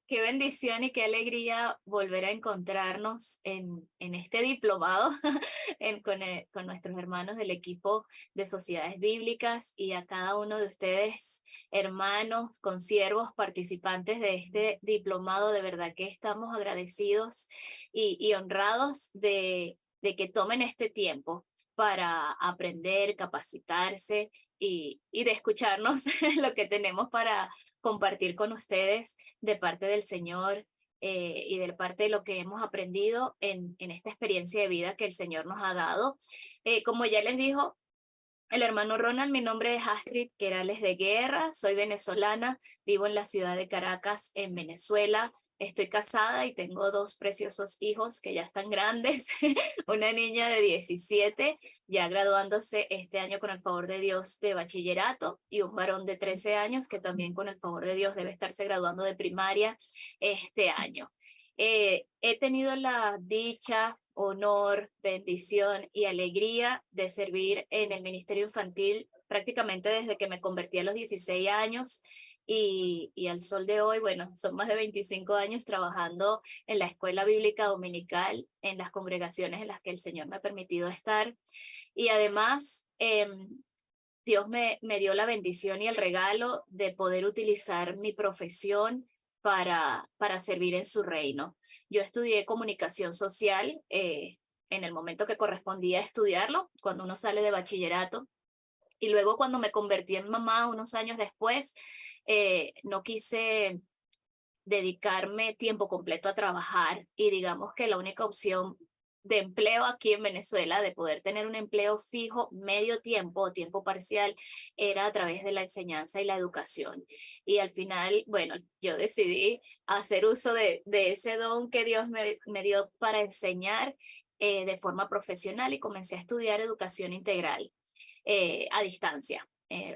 Qué bendición y qué alegría volver a encontrarnos en este diplomado con nuestros hermanos del equipo de Sociedades Bíblicas y a cada uno de ustedes, hermanos, consiervos, participantes de este diplomado. De verdad que estamos agradecidos y honrados de que tomen este tiempo para aprender, capacitarse y de escucharnos lo que tenemos para compartir con ustedes de parte del Señor y de parte de lo que hemos aprendido en esta experiencia de vida que el Señor nos ha dado. Como ya les dijo el hermano Ronald, mi nombre es Astrid Querales de Guerra, soy venezolana, vivo en la ciudad de Caracas, en Venezuela. Estoy casada y tengo dos preciosos hijos que ya están grandes, una niña de 17, ya graduándose este año con el favor de Dios de bachillerato, y un varón de 13 años que también con el favor de Dios debe estarse graduando de primaria este año. He tenido la dicha, honor, bendición y alegría de servir en el Ministerio Infantil prácticamente desde que me convertí a los 16 años y al sol de hoy, bueno, son más de 25 años trabajando en la escuela bíblica dominical, en las congregaciones en las que el Señor me ha permitido estar. Y además, Dios me dio la bendición y el regalo de poder utilizar mi profesión para servir en su reino. Yo estudié comunicación social en el momento que correspondía estudiarlo, cuando uno sale de bachillerato, y luego cuando me convertí en mamá unos años después, no quise dedicarme tiempo completo a trabajar y digamos que la única opción de empleo aquí en Venezuela, de poder tener un empleo fijo medio tiempo o tiempo parcial, era a través de la enseñanza y la educación. Y al final, bueno, yo decidí hacer uso de ese don que Dios me dio para enseñar de forma profesional y comencé a estudiar educación integral a distancia.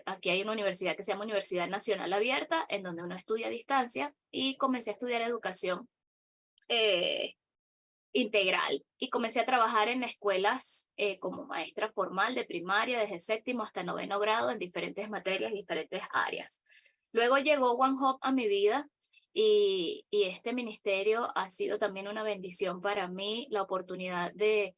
Aquí hay una universidad que se llama Universidad Nacional Abierta, en donde uno estudia a distancia, y comencé a estudiar educación eh, integral. Y comencé a trabajar en escuelas como maestra formal de primaria, desde séptimo hasta noveno grado, en diferentes materias, diferentes áreas. Luego llegó One Hope a mi vida y este ministerio ha sido también una bendición para mí, la oportunidad de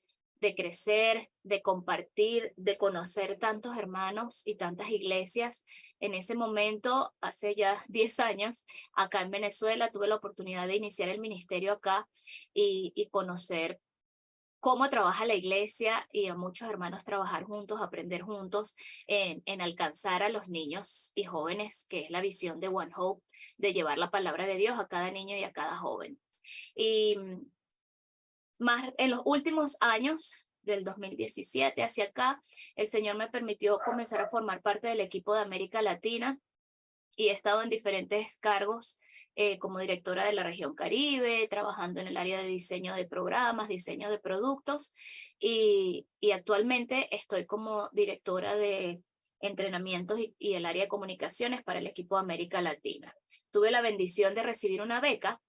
crecer, de compartir, de conocer tantos hermanos y tantas iglesias. En ese momento, hace ya 10 años, acá en Venezuela, tuve la oportunidad de iniciar el ministerio acá y conocer cómo trabaja la iglesia y a muchos hermanos trabajar juntos, aprender juntos en alcanzar a los niños y jóvenes, que es la visión de One Hope, de llevar la palabra de Dios a cada niño y a cada joven. Y más en los últimos años, del 2017 hacia acá, el Señor me permitió comenzar a formar parte del equipo de América Latina y he estado en diferentes cargos como directora de la región Caribe, trabajando en el área de diseño de programas, diseño de productos y actualmente estoy como directora de entrenamientos y el área de comunicaciones para el equipo de América Latina. Tuve la bendición de recibir una beca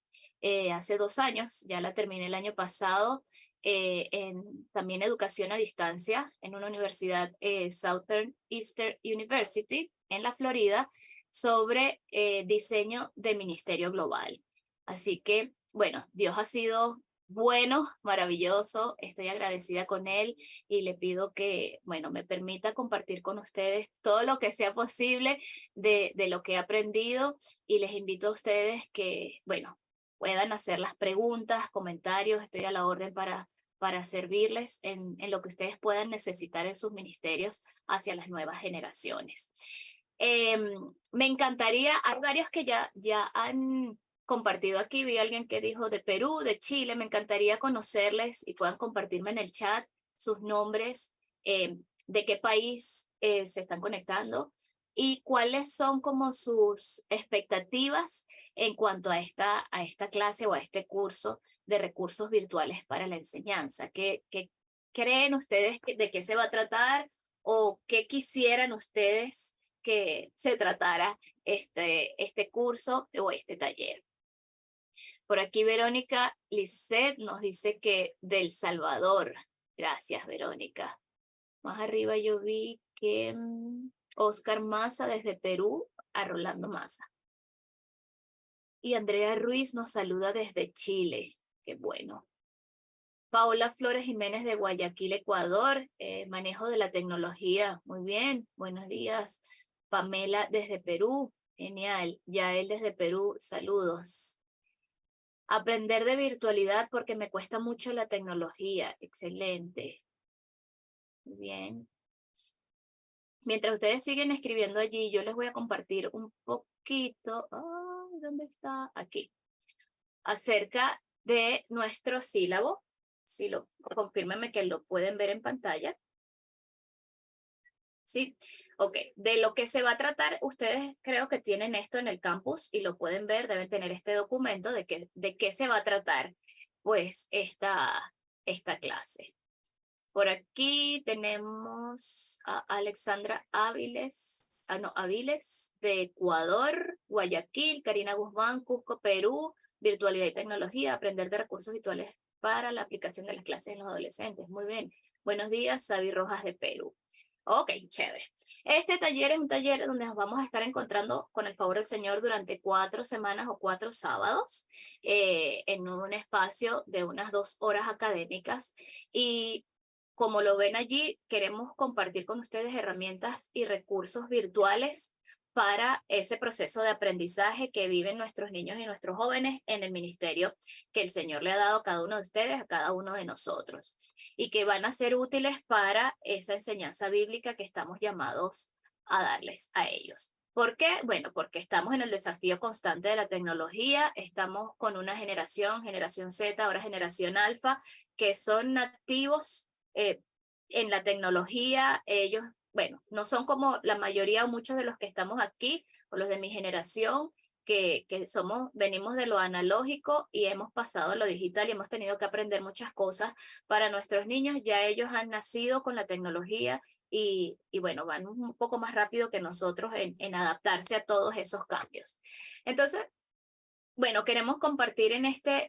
hace 2 años, ya la terminé el año pasado, en también educación a distancia en una universidad, Southern Eastern University, en la Florida, sobre diseño de ministerio global. Así que, bueno, Dios ha sido bueno, maravilloso, estoy agradecida con Él y le pido que, bueno, me permita compartir con ustedes todo lo que sea posible de lo que he aprendido y les invito a ustedes que, bueno, puedan hacer las preguntas, comentarios, estoy a la orden para servirles en lo que ustedes puedan necesitar en sus ministerios hacia las nuevas generaciones. Me encantaría, hay varios que ya han compartido aquí, vi a alguien que dijo de Perú, de Chile, me encantaría conocerles y puedan compartirme en el chat sus nombres, de qué país se están conectando y cuáles son como sus expectativas en cuanto a esta clase o a este curso de recursos virtuales para la enseñanza. ¿Qué creen ustedes de qué se va a tratar o qué quisieran ustedes que se tratara este curso o este taller? Por aquí Verónica Lisset nos dice que del Salvador. Gracias, Verónica. Más arriba yo vi que Oscar Maza desde Perú a Rolando Maza. Y Andrea Ruiz nos saluda desde Chile. Qué bueno. Paola Flores Jiménez de Guayaquil, Ecuador. Manejo de la tecnología. Muy bien. Buenos días. Pamela desde Perú. Genial. Yael desde Perú. Saludos. Aprender de virtualidad porque me cuesta mucho la tecnología. Excelente. Muy bien. Mientras ustedes siguen escribiendo allí, yo les voy a compartir un poquito. Ay, ¿dónde está? Aquí. Acerca de nuestro sílabo. Si lo, confírmenme que lo pueden ver en pantalla. ¿Sí? Ok, de lo que se va a tratar, ustedes creo que tienen esto en el campus y lo pueden ver, deben tener este documento de qué se va a tratar, pues, esta clase. Por aquí tenemos a Alexandra Áviles, no, Áviles de Ecuador, Guayaquil, Karina Guzmán, Cusco, Perú, virtualidad y tecnología, aprender de recursos virtuales para la aplicación de las clases en los adolescentes. Muy bien. Buenos días, Sabi Rojas de Perú. Ok, chévere. Este taller es un taller donde nos vamos a estar encontrando con el favor del Señor durante 4 semanas o 4 sábados en un espacio de unas 2 horas académicas. Y como lo ven allí, queremos compartir con ustedes herramientas y recursos virtuales para ese proceso de aprendizaje que viven nuestros niños y nuestros jóvenes en el ministerio que el Señor le ha dado a cada uno de ustedes, a cada uno de nosotros, y que van a ser útiles para esa enseñanza bíblica que estamos llamados a darles a ellos. ¿Por qué? Bueno, porque estamos en el desafío constante de la tecnología, estamos con una generación Z, ahora generación alfa, que son nativos en la tecnología. Ellos, bueno, no son como la mayoría o muchos de los que estamos aquí, o los de mi generación, que venimos de lo analógico y hemos pasado a lo digital y hemos tenido que aprender muchas cosas. Para nuestros niños, ya ellos han nacido con la tecnología y bueno, van un poco más rápido que nosotros en adaptarse a todos esos cambios. Entonces, bueno, queremos compartir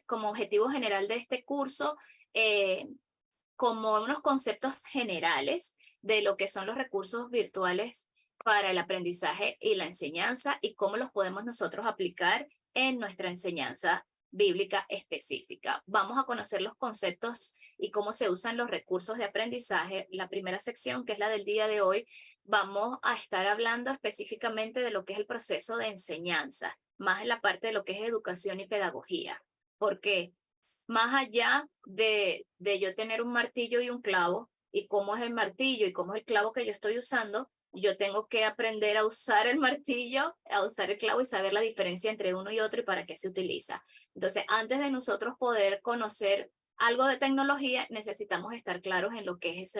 como objetivo general de este curso, como unos conceptos generales de lo que son los recursos virtuales para el aprendizaje y la enseñanza y cómo los podemos nosotros aplicar en nuestra enseñanza bíblica específica. Vamos a conocer los conceptos y cómo se usan los recursos de aprendizaje. La primera sección, que es la del día de hoy, vamos a estar hablando específicamente de lo que es el proceso de enseñanza, más en la parte de lo que es educación y pedagogía. ¿Por qué? Más allá de yo tener un martillo y un clavo, y cómo es el martillo y cómo es el clavo que yo estoy usando, yo tengo que aprender a usar el martillo, a usar el clavo y saber la diferencia entre uno y otro y para qué se utiliza. Entonces, antes de nosotros poder conocer algo de tecnología, necesitamos estar claros en lo que es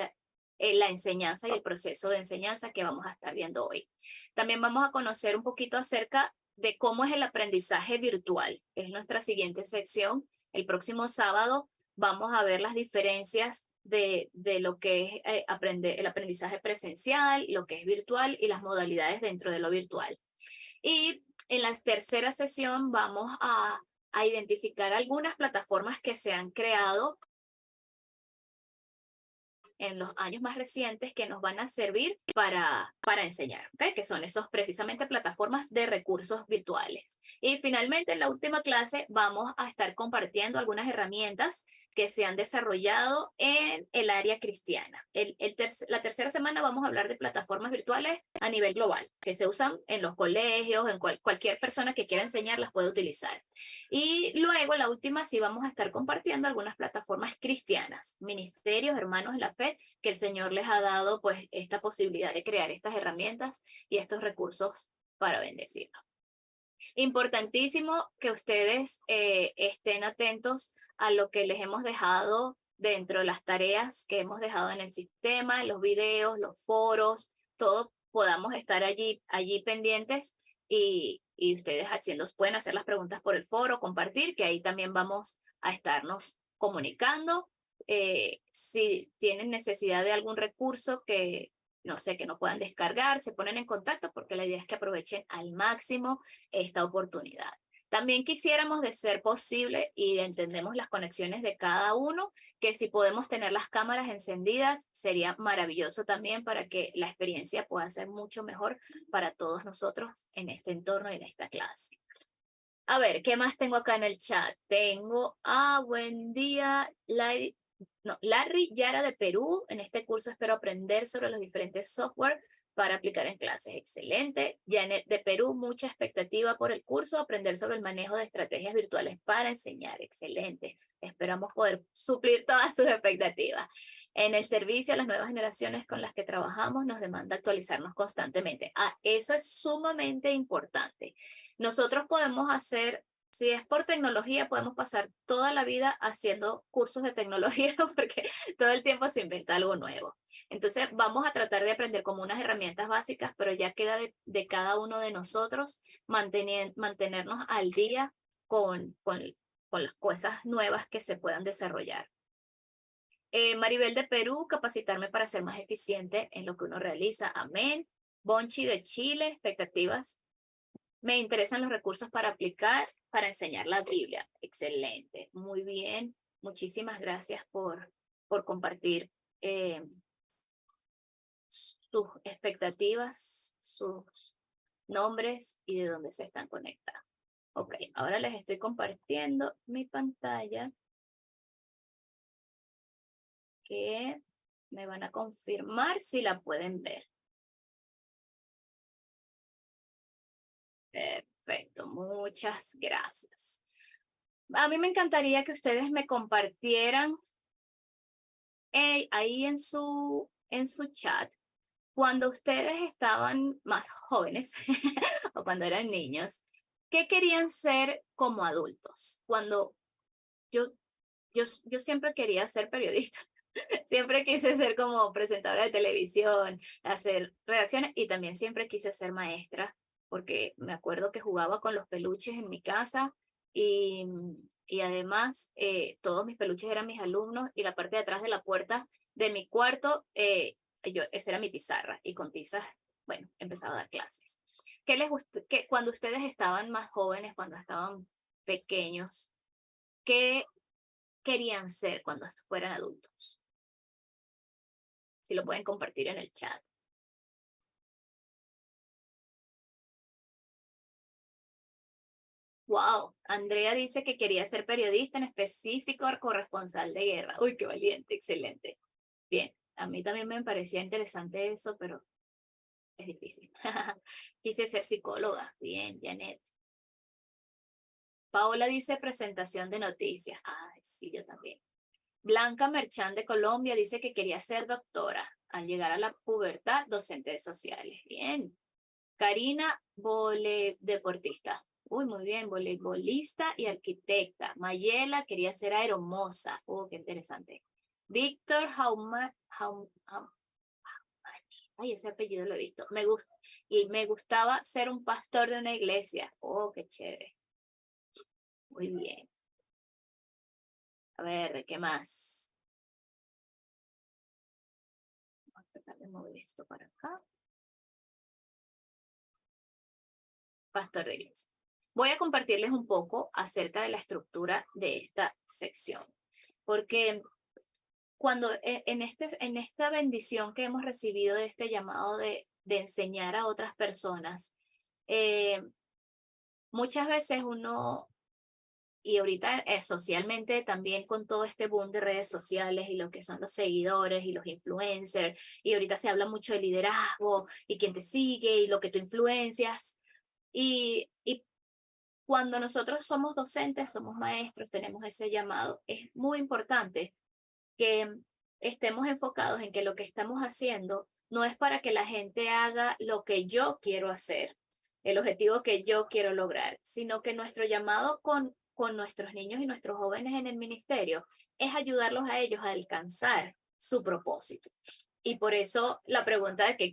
la enseñanza y el proceso de enseñanza que vamos a estar viendo hoy. También vamos a conocer un poquito acerca de cómo es el aprendizaje virtual. Es nuestra siguiente sección. El próximo sábado vamos a ver las diferencias de lo que es el aprendizaje presencial, lo que es virtual y las modalidades dentro de lo virtual. Y en la tercera sesión vamos a identificar algunas plataformas que se han creado en los años más recientes que nos van a servir para enseñar, ¿okay? Que son esos precisamente plataformas de recursos virtuales. Y finalmente, en la última clase, vamos a estar compartiendo algunas herramientas que se han desarrollado en el área cristiana. La tercera semana vamos a hablar de plataformas virtuales a nivel global, que se usan en los colegios, en cualquier persona que quiera enseñar las puede utilizar. Y luego, la última, sí vamos a estar compartiendo algunas plataformas cristianas, ministerios, hermanos de la fe, que el Señor les ha dado pues esta posibilidad de crear estas herramientas y estos recursos para bendecirnos. Importantísimo que ustedes estén atentos a lo que les hemos dejado dentro de las tareas que hemos dejado en el sistema, los videos, los foros, todo podamos estar allí pendientes y ustedes pueden hacer las preguntas por el foro, compartir, que ahí también vamos a estarnos comunicando. Si tienen necesidad de algún recurso que no sé, que no puedan descargar, se ponen en contacto porque la idea es que aprovechen al máximo esta oportunidad. También quisiéramos, de ser posible, y entendemos las conexiones de cada uno, que si podemos tener las cámaras encendidas, sería maravilloso también para que la experiencia pueda ser mucho mejor para todos nosotros en este entorno y en esta clase. A ver, ¿qué más tengo acá en el chat? Tengo, buen día, Larry, no, Larry Yara de Perú. En este curso espero aprender sobre los diferentes software para aplicar en clases. Excelente. Janet de Perú, mucha expectativa por el curso, aprender sobre el manejo de estrategias virtuales para enseñar. Excelente. Esperamos poder suplir todas sus expectativas. En el servicio, las nuevas generaciones con las que trabajamos nos demanda actualizarnos constantemente. Eso es sumamente importante. Nosotros podemos hacer, si es por tecnología, podemos pasar toda la vida haciendo cursos de tecnología porque todo el tiempo se inventa algo nuevo. Entonces vamos a tratar de aprender como unas herramientas básicas, pero ya queda de cada uno de nosotros mantenernos al día con las cosas nuevas que se puedan desarrollar. Maribel de Perú, capacitarme para ser más eficiente en lo que uno realiza. Amén. Bonchi de Chile, expectativas. Me interesan los recursos para aplicar, para enseñar la Biblia. Excelente, muy bien. Muchísimas gracias por compartir sus expectativas, sus nombres y de dónde se están conectando. Ok, ahora les estoy compartiendo mi pantalla que me van a confirmar si la pueden ver. Perfecto, muchas gracias. A mí me encantaría que ustedes me compartieran ahí en su chat, cuando ustedes estaban más jóvenes o cuando eran niños, ¿qué querían ser como adultos? Cuando yo, yo siempre quería ser periodista, siempre quise ser como presentadora de televisión, hacer redacciones y también siempre quise ser maestra, porque me acuerdo que jugaba con los peluches en mi casa y, y además todos mis peluches eran mis alumnos y la parte de atrás de la puerta de mi cuarto, esa era mi pizarra y con tizas, bueno, empezaba a dar clases. ¿Qué les cuando ustedes estaban más jóvenes, cuando estaban pequeños, qué querían ser cuando fueran adultos? Si lo pueden compartir en el chat. Wow, Andrea dice que quería ser periodista, en específico corresponsal de guerra. Uy, qué valiente, excelente. Bien, a mí también me parecía interesante eso, pero es difícil. Quise ser psicóloga. Bien, Janet. Paola dice presentación de noticias. Ay, sí, yo también. Blanca Merchán de Colombia dice que quería ser doctora. Al llegar a la pubertad, docente de sociales. Bien. Karina, deportista. Uy, muy bien, voleibolista y arquitecta. Mayela quería ser aeromoza. Qué interesante. Víctor ay, ese apellido lo he visto. Y me gustaba ser un pastor de una iglesia. Qué chévere. Muy bien. A ver, ¿qué más? Vamos a tratar de mover esto para acá. Pastor de iglesia. Voy a compartirles un poco acerca de la estructura de esta sección, porque cuando en esta bendición que hemos recibido de este llamado de enseñar a otras personas, eh, muchas veces uno, y ahorita socialmente también con todo este boom de redes sociales y lo que son los seguidores y los influencers, y ahorita se habla mucho de liderazgo y quién te sigue y lo que tú influencias, y cuando nosotros somos docentes, somos maestros, tenemos ese llamado, es muy importante que estemos enfocados en que lo que estamos haciendo no es para que la gente haga lo que yo quiero hacer, el objetivo que yo quiero lograr, sino que nuestro llamado con nuestros niños y nuestros jóvenes en el ministerio es ayudarlos a ellos a alcanzar su propósito. Y por eso la pregunta de qué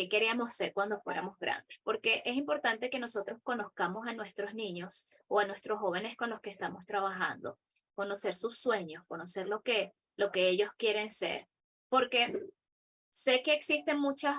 queríamos ser cuando fuéramos grandes, porque es importante que nosotros conozcamos a nuestros niños o a nuestros jóvenes con los que estamos trabajando, conocer sus sueños, conocer lo que ellos quieren ser, porque sé que existen muchas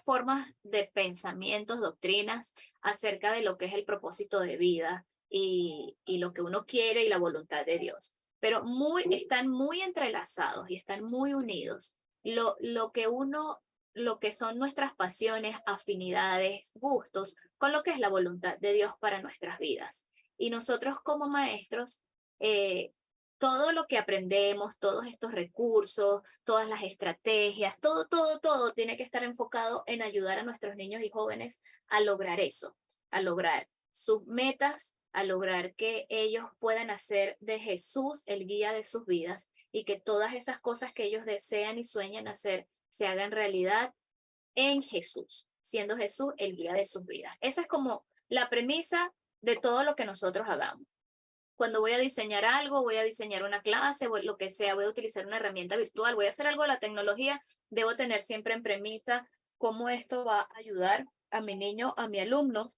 formas de pensamientos, doctrinas acerca de lo que es el propósito de vida y lo que uno quiere y la voluntad de Dios, pero están muy entrelazados y están muy unidos. Lo que uno lo que son nuestras pasiones, afinidades, gustos, con lo que es la voluntad de Dios para nuestras vidas. Y nosotros como maestros, eh, todo lo que aprendemos, todos estos recursos, todas las estrategias, todo tiene que estar enfocado en ayudar a nuestros niños y jóvenes a lograr eso, a lograr sus metas, a lograr que ellos puedan hacer de Jesús el guía de sus vidas y que todas esas cosas que ellos desean y sueñan hacer se hagan realidad en Jesús, siendo Jesús el guía de sus vidas. Esa es como la premisa de todo lo que nosotros hagamos. Cuando voy a diseñar algo, voy a diseñar una clase, lo que sea, voy a utilizar una herramienta virtual, voy a hacer algo de la tecnología, debo tener siempre en premisa cómo esto va a ayudar a mi niño, a mi alumno,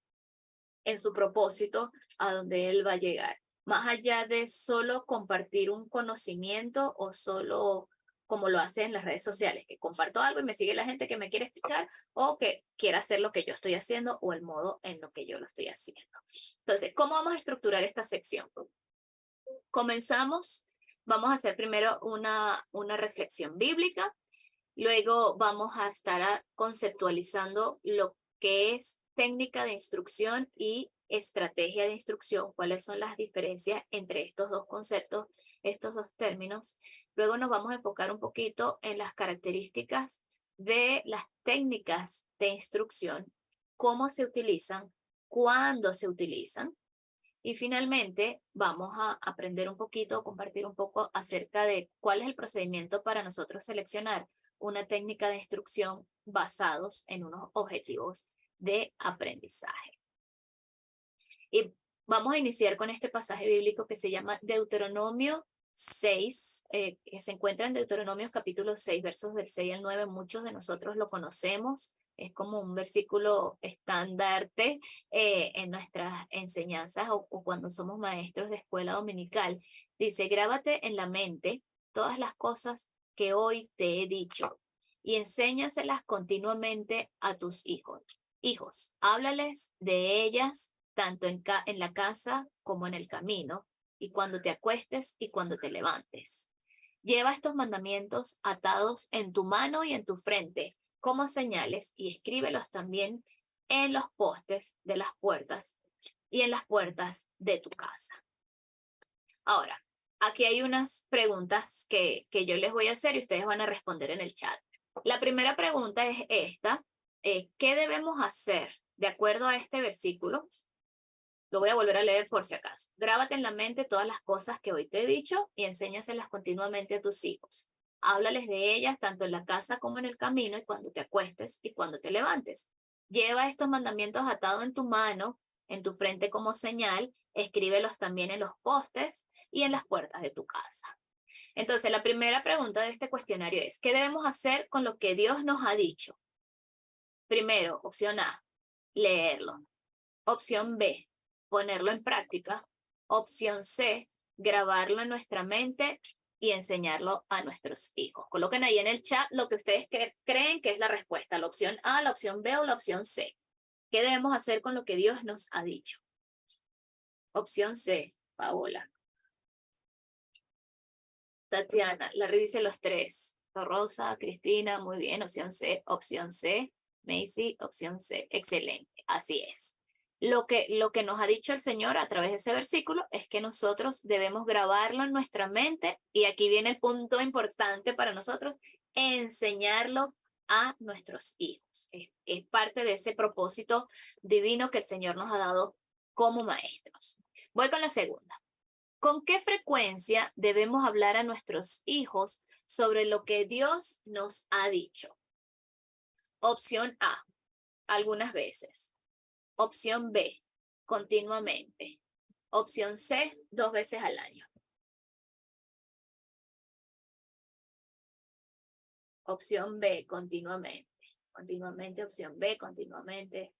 en su propósito, a donde él va a llegar. Más allá de solo compartir un conocimiento o solo como lo hace en las redes sociales, que comparto algo y me sigue la gente que me quiere escuchar o que quiera hacer lo que yo estoy haciendo o el modo en lo que yo lo estoy haciendo. Entonces, ¿cómo vamos a estructurar esta sección? Comenzamos, vamos a hacer primero una reflexión bíblica, luego vamos a estar conceptualizando lo que es técnica de instrucción y estrategia de instrucción, cuáles son las diferencias entre estos dos conceptos, estos dos términos. Luego nos vamos a enfocar un poquito en las características de las técnicas de instrucción, cómo se utilizan, cuándo se utilizan. Y finalmente vamos a aprender un poquito, compartir un poco acerca de cuál es el procedimiento para nosotros seleccionar una técnica de instrucción basados en unos objetivos de aprendizaje. Y vamos a iniciar con este pasaje bíblico que se llama Deuteronomio 6, que se encuentra en Deuteronomio capítulo 6, versos del 6 al 9. Muchos de nosotros lo conocemos, es como un versículo estandarte en nuestras enseñanzas o cuando somos maestros de escuela dominical. Dice, grábate en la mente todas las cosas que hoy te he dicho y enséñaselas continuamente a tus hijos. Hijos, háblales de ellas tanto en la casa como en el camino, y cuando te acuestes y cuando te levantes. Lleva estos mandamientos atados en tu mano y en tu frente como señales y escríbelos también en los postes de las puertas y en las puertas de tu casa. Ahora, aquí hay unas preguntas que yo les voy a hacer y ustedes van a responder en el chat. La primera pregunta es esta, ¿qué debemos hacer de acuerdo a este versículo? Lo voy a volver a leer por si acaso. Grábate en la mente todas las cosas que hoy te he dicho y enséñaselas continuamente a tus hijos. Háblales de ellas tanto en la casa como en el camino y cuando te acuestes y cuando te levantes. Lleva estos mandamientos atados en tu mano, en tu frente como señal. Escríbelos también en los postes y en las puertas de tu casa. Entonces, la primera pregunta de este cuestionario es, ¿qué debemos hacer con lo que Dios nos ha dicho? Primero, opción A, leerlo. Opción B, ponerlo en práctica. Opción C, grabarlo en nuestra mente y enseñarlo a nuestros hijos. Coloquen ahí en el chat lo que ustedes creen que es la respuesta, la opción A, la opción B o la opción C. ¿Qué debemos hacer con lo que Dios nos ha dicho? Opción C, Paola. Tatiana, Larry dice los tres. Rosa, Cristina, muy bien, opción C, opción C. Macy, opción C, excelente, así es. Lo que nos ha dicho el Señor a través de ese versículo es que nosotros debemos grabarlo en nuestra mente y aquí viene el punto importante para nosotros, enseñarlo a nuestros hijos. Es parte de ese propósito divino que el Señor nos ha dado como maestros. Voy con la segunda. ¿Con qué frecuencia debemos hablar a nuestros hijos sobre lo que Dios nos ha dicho? Opción A, algunas veces. Opción B, continuamente. Opción C, 2 veces al año. Opción B, continuamente. Continuamente, opción B, continuamente.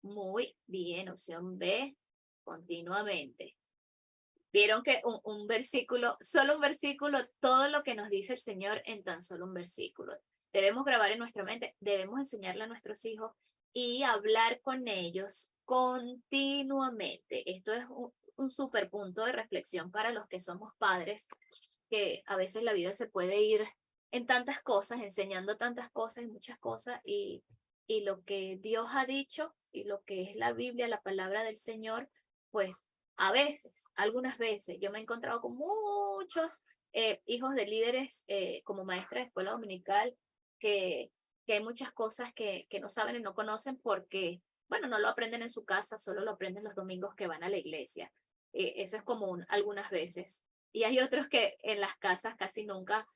Muy bien, opción B, continuamente. Vieron que un versículo, solo un versículo, todo lo que nos dice el Señor en tan solo un versículo. Debemos grabar en nuestra mente, debemos enseñarle a nuestros hijos y hablar con ellos continuamente. Esto es un súper punto de reflexión para los que somos padres, que a veces la vida se puede ir en tantas cosas, enseñando tantas cosas y muchas cosas, y lo que Dios ha dicho y lo que es la Biblia, la palabra del Señor, pues a veces, algunas veces, yo me he encontrado con muchos hijos de líderes como maestra de escuela dominical, que, que hay muchas cosas que no saben y no conocen porque, bueno, no lo aprenden en su casa, solo lo aprenden los domingos que van a la iglesia. Eso es común algunas veces. Y hay otros que en las casas casi nunca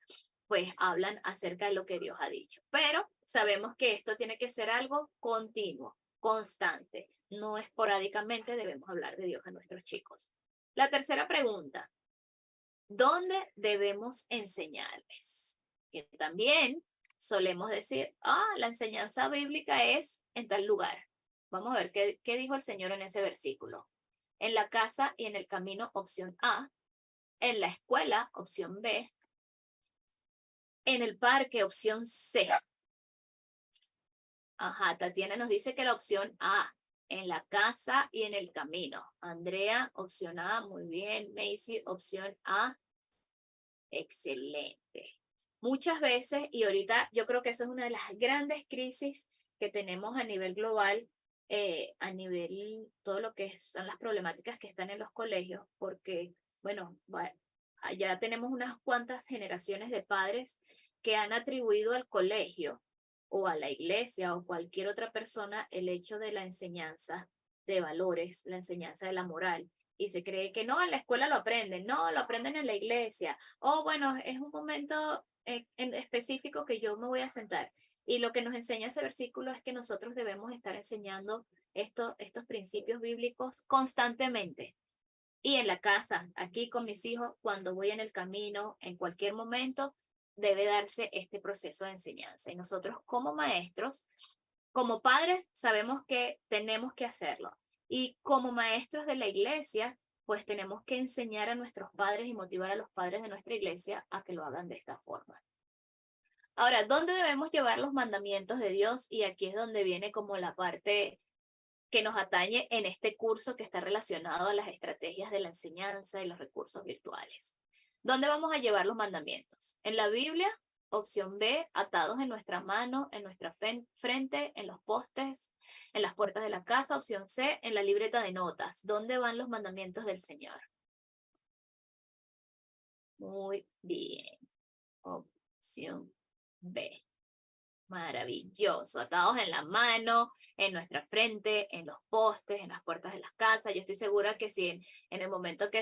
pues hablan acerca de lo que Dios ha dicho. Pero sabemos que esto tiene que ser algo continuo, constante, no esporádicamente debemos hablar de Dios a nuestros chicos. La tercera pregunta, ¿dónde debemos enseñarles? Que también solemos decir, la enseñanza bíblica es en tal lugar. Vamos a ver qué dijo el Señor en ese versículo. En la casa y en el camino, opción A. En la escuela, opción B. En el parque, opción C. Ajá, Tatiana nos dice que la opción A, en la casa y en el camino. Andrea, opción A, muy bien. Macy, opción A, excelente. Muchas veces, y ahorita yo creo que eso es una de las grandes crisis que tenemos a nivel global, a nivel todo lo que son las problemáticas que están en los colegios, porque, bueno, ya tenemos unas cuantas generaciones de padres que han atribuido al colegio o a la iglesia o cualquier otra persona el hecho de la enseñanza de valores, la enseñanza de la moral. Y se cree que no, en la escuela lo aprenden, no, lo aprenden en la iglesia. O bueno, es un momento en específico que yo me voy a sentar. Y lo que nos enseña ese versículo es que nosotros debemos estar enseñando estos principios bíblicos constantemente. Y en la casa, aquí con mis hijos, cuando voy en el camino, en cualquier momento, debe darse este proceso de enseñanza. Y nosotros como maestros, como padres, sabemos que tenemos que hacerlo. Y como maestros de la iglesia, pues tenemos que enseñar a nuestros padres y motivar a los padres de nuestra iglesia a que lo hagan de esta forma. Ahora, ¿dónde debemos llevar los mandamientos de Dios? Y aquí es donde viene como la parte que nos atañe en este curso que está relacionado a las estrategias de la enseñanza y los recursos virtuales. ¿Dónde vamos a llevar los mandamientos? En la Biblia, opción B, atados en nuestra mano, en nuestra frente, en los postes, en las puertas de la casa. Opción C, en la libreta de notas. ¿Dónde van los mandamientos del Señor? Muy bien. Opción B. Maravilloso, atados en la mano, en nuestra frente, en los postes, en las puertas de las casas. Yo estoy segura que si en el momento que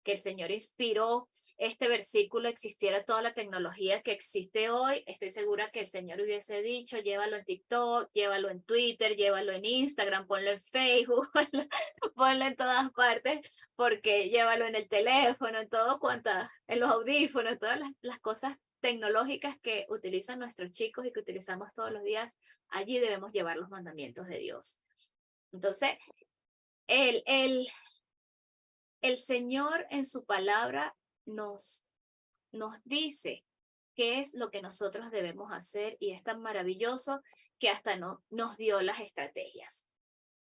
el Señor inspiró este versículo existiera toda la tecnología que existe hoy, estoy segura que el Señor hubiese dicho, llévalo en TikTok, llévalo en Twitter, llévalo en Instagram, ponlo en Facebook, ponlo en todas partes, porque llévalo en el teléfono, en todo en los audífonos, todas las cosas tecnológicas que utilizan nuestros chicos y que utilizamos todos los días, allí debemos llevar los mandamientos de Dios. Entonces, el, el, el Señor en su palabra nos dice qué es lo que nosotros debemos hacer y es tan maravilloso que hasta nos dio las estrategias.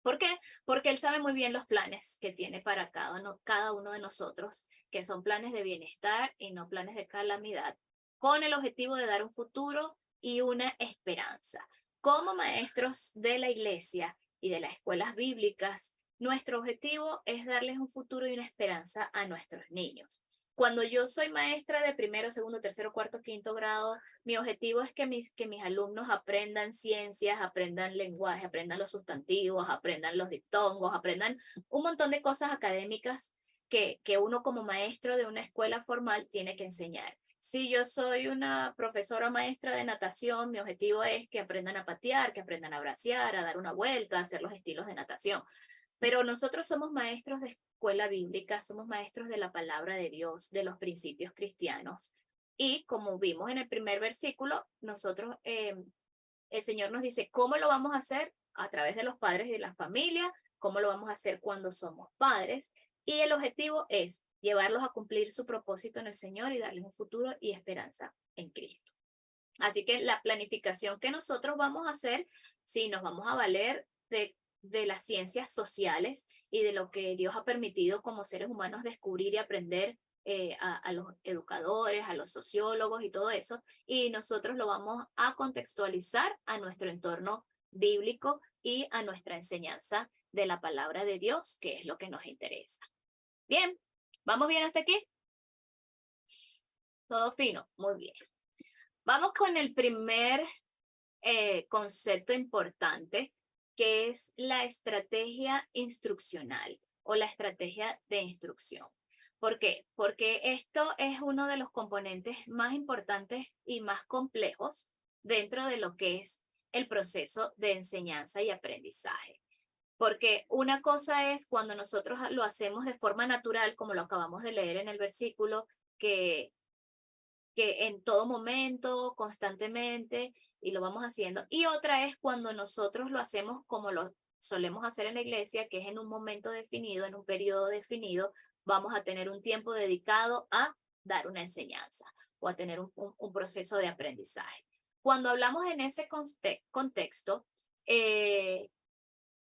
¿Por qué? Porque Él sabe muy bien los planes que tiene para cada uno de nosotros, que son planes de bienestar y no planes de calamidad, con el objetivo de dar un futuro y una esperanza. Como maestros de la iglesia y de las escuelas bíblicas, nuestro objetivo es darles un futuro y una esperanza a nuestros niños. Cuando yo soy maestra de primero, segundo, tercero, cuarto, quinto grado, mi objetivo es que mis alumnos aprendan ciencias, aprendan lenguaje, aprendan los sustantivos, aprendan los diptongos, aprendan un montón de cosas académicas que uno como maestro de una escuela formal tiene que enseñar. Si yo soy una profesora o maestra de natación, mi objetivo es que aprendan a patear, que aprendan a bracear, a dar una vuelta, a hacer los estilos de natación. Pero nosotros somos maestros de escuela bíblica, somos maestros de la palabra de Dios, de los principios cristianos. Y como vimos en el primer versículo, el Señor nos dice, ¿cómo lo vamos a hacer? A través de los padres y de la familia, ¿cómo lo vamos a hacer cuando somos padres? Y el objetivo es llevarlos a cumplir su propósito en el Señor y darles un futuro y esperanza en Cristo. Así que la planificación que nosotros vamos a hacer, sí, nos vamos a valer de las ciencias sociales y de lo que Dios ha permitido como seres humanos descubrir y aprender a los educadores, a los sociólogos y todo eso, y nosotros lo vamos a contextualizar a nuestro entorno bíblico y a nuestra enseñanza de la palabra de Dios, que es lo que nos interesa. Bien, ¿vamos bien hasta aquí? Todo fino, muy bien. Vamos con el primer concepto importante, que es la estrategia instruccional o la estrategia de instrucción. ¿Por qué? Porque esto es uno de los componentes más importantes y más complejos dentro de lo que es el proceso de enseñanza y aprendizaje. Porque una cosa es cuando nosotros lo hacemos de forma natural, como lo acabamos de leer en el versículo, que en todo momento, constantemente, y lo vamos haciendo. Y otra es cuando nosotros lo hacemos como lo solemos hacer en la iglesia, que es en un momento definido, en un periodo definido, vamos a tener un tiempo dedicado a dar una enseñanza o a tener un proceso de aprendizaje. Cuando hablamos en ese contexto,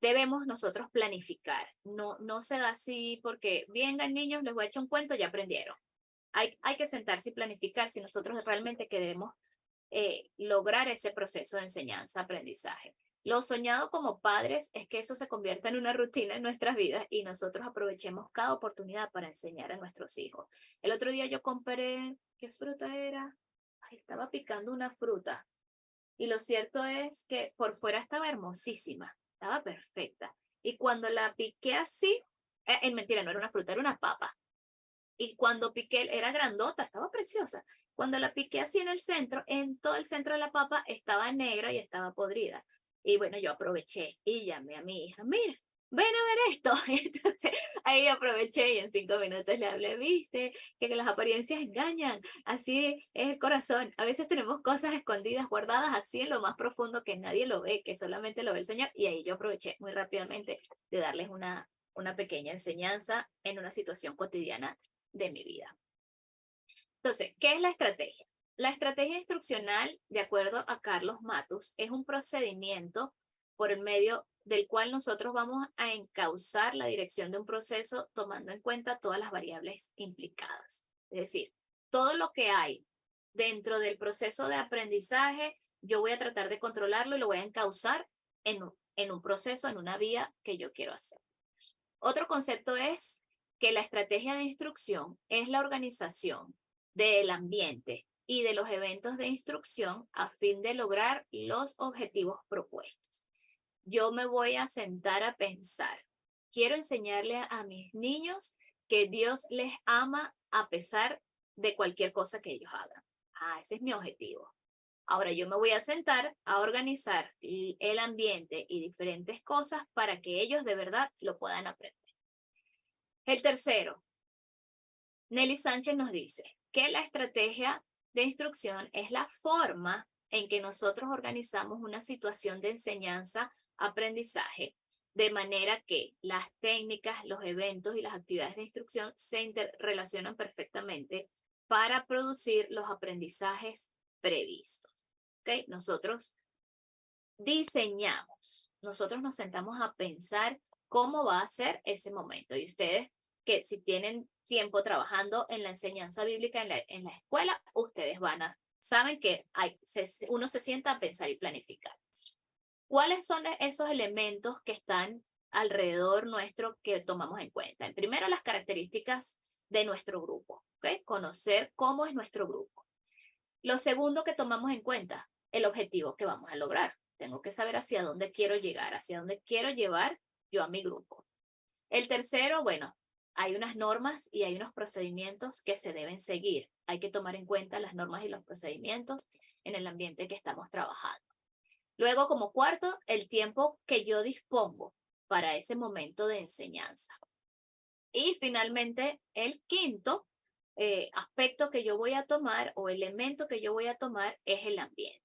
debemos nosotros planificar. No se da así porque, vengan niños, les voy a echar un cuento, ya aprendieron. Hay que sentarse y planificar si nosotros realmente queremos lograr ese proceso de enseñanza-aprendizaje. Lo soñado como padres es que eso se convierta en una rutina en nuestras vidas y nosotros aprovechemos cada oportunidad para enseñar a nuestros hijos. El otro día yo compré, ¿qué fruta era? Ay, estaba picando una fruta y lo cierto es que por fuera estaba hermosísima, estaba perfecta. Y cuando la piqué así, en mentira, no era una fruta, era una papa. Y cuando piqué, era grandota, estaba preciosa. Cuando la piqué así en el centro, en todo el centro de la papa estaba negra y estaba podrida. Y bueno, yo aproveché y llamé a mi hija, mira, ven a ver esto. Entonces ahí aproveché y en 5 minutos le hablé, viste, que las apariencias engañan, así es el corazón. A veces tenemos cosas escondidas, guardadas así en lo más profundo que nadie lo ve, que solamente lo ve el Señor. Y ahí yo aproveché muy rápidamente de darles una pequeña enseñanza en una situación cotidiana de mi vida. Entonces, ¿qué es la estrategia? La estrategia instruccional, de acuerdo a Carlos Matus, es un procedimiento por el medio del cual nosotros vamos a encauzar la dirección de un proceso tomando en cuenta todas las variables implicadas. Es decir, todo lo que hay dentro del proceso de aprendizaje, yo voy a tratar de controlarlo y lo voy a encauzar en un proceso, en una vía que yo quiero hacer. Otro concepto es que la estrategia de instrucción es la organización del ambiente y de los eventos de instrucción a fin de lograr los objetivos propuestos. Yo me voy a sentar a pensar, quiero enseñarle a mis niños que Dios les ama a pesar de cualquier cosa que ellos hagan. Ese es mi objetivo. Ahora yo me voy a sentar a organizar el ambiente y diferentes cosas para que ellos de verdad lo puedan aprender. El tercero, Nelly Sánchez nos dice que la estrategia de instrucción es la forma en que nosotros organizamos una situación de enseñanza-aprendizaje, de manera que las técnicas, los eventos y las actividades de instrucción se interrelacionan perfectamente para producir los aprendizajes previstos. ¿Okay? Nosotros diseñamos, nosotros nos sentamos a pensar cómo va a ser ese momento. Y ustedes que si tienen tiempo trabajando en la enseñanza bíblica en la escuela, ustedes saben que uno se sienta a pensar y planificar. ¿Cuáles son esos elementos que están alrededor nuestro que tomamos en cuenta? En primero, las características de nuestro grupo, ¿okay? Conocer cómo es nuestro grupo. Lo segundo que tomamos en cuenta, el objetivo que vamos a lograr. Tengo que saber hacia dónde quiero llegar, hacia dónde quiero llevar yo a mi grupo. El tercero, bueno, hay unas normas y hay unos procedimientos que se deben seguir. Hay que tomar en cuenta las normas y los procedimientos en el ambiente que estamos trabajando. Luego, como cuarto, el tiempo que yo dispongo para ese momento de enseñanza. Y finalmente, el quinto aspecto que yo voy a tomar o elemento que yo voy a tomar es el ambiente.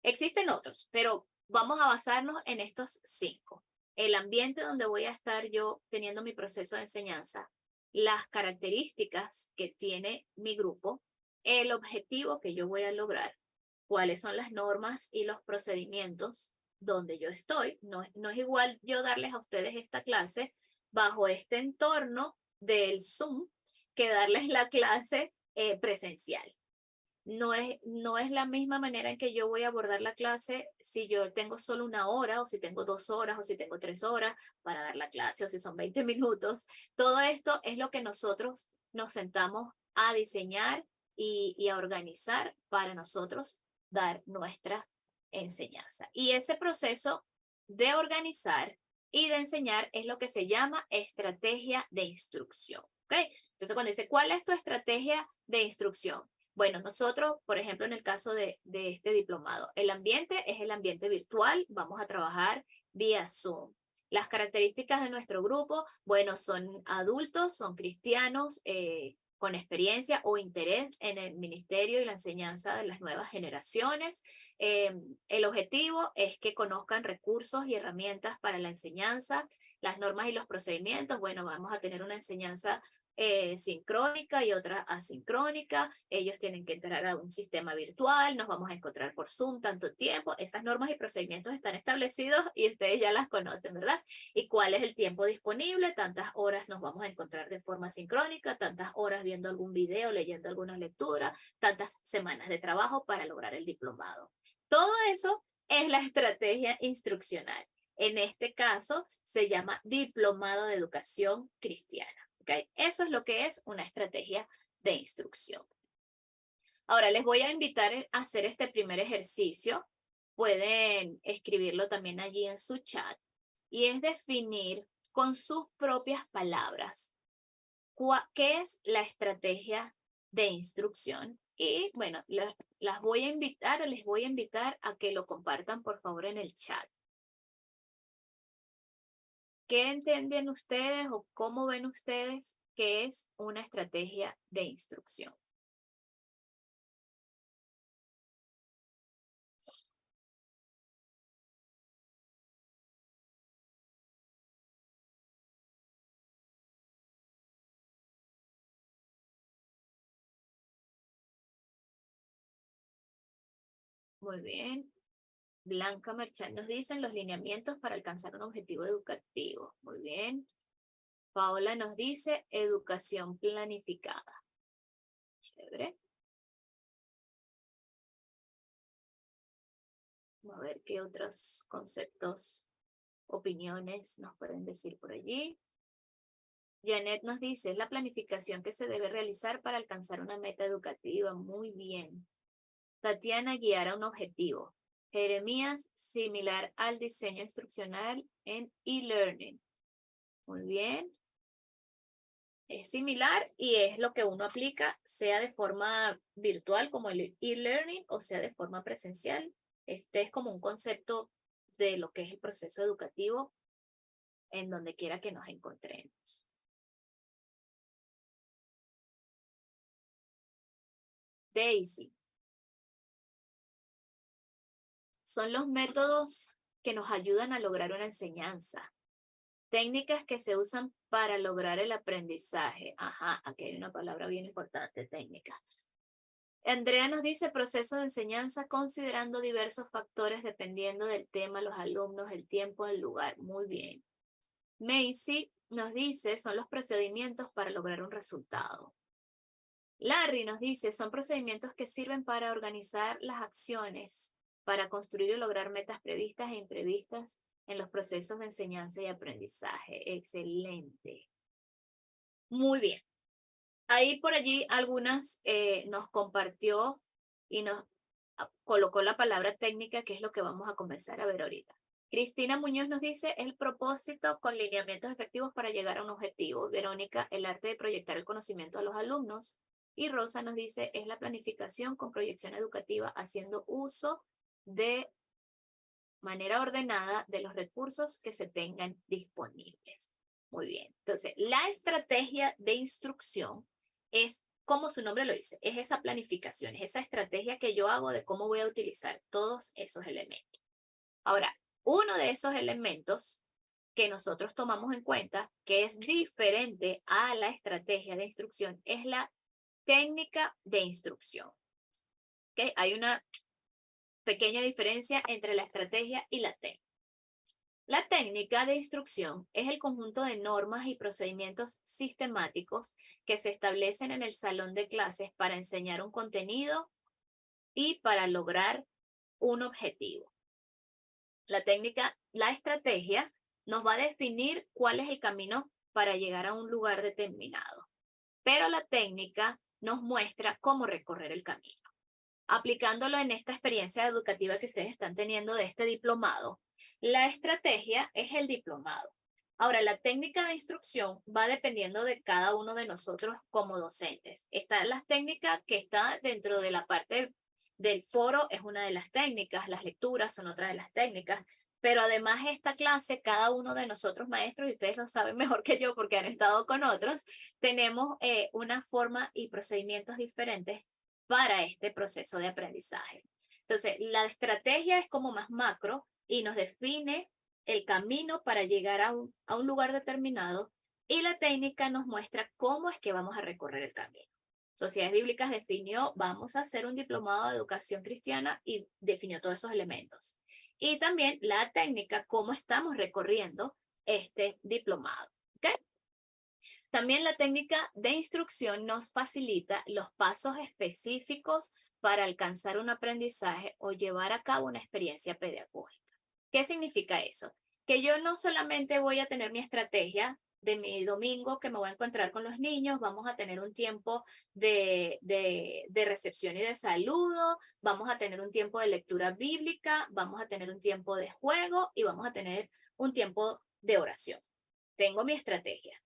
Existen otros, pero vamos a basarnos en estos 5. El ambiente donde voy a estar yo teniendo mi proceso de enseñanza, las características que tiene mi grupo, el objetivo que yo voy a lograr, cuáles son las normas y los procedimientos donde yo estoy. No es igual yo darles a ustedes esta clase bajo este entorno del Zoom que darles la clase presencial. No es la misma manera en que yo voy a abordar la clase si yo tengo solo 1 hora o si tengo 2 horas o si tengo 3 horas para dar la clase o si son 20 minutos. Todo esto es lo que nosotros nos sentamos a diseñar y a organizar para nosotros dar nuestra enseñanza. Y ese proceso de organizar y de enseñar es lo que se llama estrategia de instrucción. ¿Ok? Entonces, cuando dice, ¿cuál es tu estrategia de instrucción? Bueno, nosotros, por ejemplo, en el caso de este diplomado, el ambiente es el ambiente virtual, vamos a trabajar vía Zoom. Las características de nuestro grupo, bueno, son adultos, son cristianos con experiencia o interés en el ministerio y la enseñanza de las nuevas generaciones. El objetivo es que conozcan recursos y herramientas para la enseñanza, las normas y los procedimientos. Bueno, vamos a tener una enseñanza sincrónica y otra asincrónica. Ellos tienen que entrar a un sistema virtual, nos vamos a encontrar por Zoom tanto tiempo. Esas normas y procedimientos están establecidos y ustedes ya las conocen, ¿verdad? ¿Y cuál es el tiempo disponible? Tantas horas nos vamos a encontrar de forma sincrónica, tantas horas viendo algún video, leyendo alguna lectura, tantas semanas de trabajo para lograr el diplomado. Todo eso es la estrategia instruccional. En este caso se llama Diplomado de Educación Cristiana. ¿Okay? Eso es lo que es una estrategia de instrucción. Ahora les voy a invitar a hacer este primer ejercicio. Pueden escribirlo también allí en su chat. Y es definir con sus propias palabras qué es la estrategia de instrucción. Y bueno, las voy a invitar o les voy a invitar a que lo compartan por favor en el chat. ¿Qué entienden ustedes o cómo ven ustedes que es una estrategia de instrucción? Muy bien. Blanca Merchán nos dicen los lineamientos para alcanzar un objetivo educativo. Muy bien. Paola nos dice educación planificada. Chévere. Vamos a ver qué otros conceptos, opiniones nos pueden decir por allí. Janet nos dice, es la planificación que se debe realizar para alcanzar una meta educativa. Muy bien. Tatiana, guiar a un objetivo. Jeremías, similar al diseño instruccional en e-learning. Muy bien. Es similar y es lo que uno aplica, sea de forma virtual como el e-learning o sea de forma presencial. Este es como un concepto de lo que es el proceso educativo en donde quiera que nos encontremos. Daisy. Son los métodos que nos ayudan a lograr una enseñanza. Técnicas que se usan para lograr el aprendizaje. Ajá, aquí hay una palabra bien importante, técnica. Andrea nos dice proceso de enseñanza considerando diversos factores dependiendo del tema, los alumnos, el tiempo, el lugar. Muy bien. Macy nos dice son los procedimientos para lograr un resultado. Larry nos dice son procedimientos que sirven para organizar las acciones, para construir y lograr metas previstas e imprevistas en los procesos de enseñanza y aprendizaje. Excelente. Muy bien. Ahí por allí algunas nos compartió y nos colocó la palabra técnica, que es lo que vamos a comenzar a ver ahorita. Cristina Muñoz nos dice el propósito con lineamientos efectivos para llegar a un objetivo. Verónica, el arte de proyectar el conocimiento a los alumnos. Y Rosa nos dice es la planificación con proyección educativa haciendo uso de manera ordenada de los recursos que se tengan disponibles. Muy bien. Entonces, la estrategia de instrucción es, como su nombre lo dice, es esa planificación, es esa estrategia que yo hago de cómo voy a utilizar todos esos elementos. Ahora, uno de esos elementos que nosotros tomamos en cuenta, que es diferente a la estrategia de instrucción, es la técnica de instrucción. ¿Okay? Hay una pequeña diferencia entre la estrategia y la técnica. La técnica de instrucción es el conjunto de normas y procedimientos sistemáticos que se establecen en el salón de clases para enseñar un contenido y para lograr un objetivo. La estrategia nos va a definir cuál es el camino para llegar a un lugar determinado, pero la técnica nos muestra cómo recorrer el camino. Aplicándolo en esta experiencia educativa que ustedes están teniendo de este diplomado, la estrategia es el diplomado. Ahora, la técnica de instrucción va dependiendo de cada uno de nosotros como docentes. Está la técnica que está dentro de la parte del foro, es una de las técnicas, las lecturas son otra de las técnicas, pero además esta clase, cada uno de nosotros maestros, y ustedes lo saben mejor que yo porque han estado con otros, tenemos una forma y procedimientos diferentes para este proceso de aprendizaje. Entonces, la estrategia es como más macro y nos define el camino para llegar a un lugar determinado y la técnica nos muestra cómo es que vamos a recorrer el camino. Sociedades Bíblicas definió, vamos a hacer un diplomado de educación cristiana y definió todos esos elementos. Y también la técnica, cómo estamos recorriendo este diplomado. ¿Okay? También la técnica de instrucción nos facilita los pasos específicos para alcanzar un aprendizaje o llevar a cabo una experiencia pedagógica. ¿Qué significa eso? Que yo no solamente voy a tener mi estrategia de mi domingo que me voy a encontrar con los niños, vamos a tener un tiempo de recepción y de saludo, vamos a tener un tiempo de lectura bíblica, vamos a tener un tiempo de juego y vamos a tener un tiempo de oración. Tengo mi estrategia.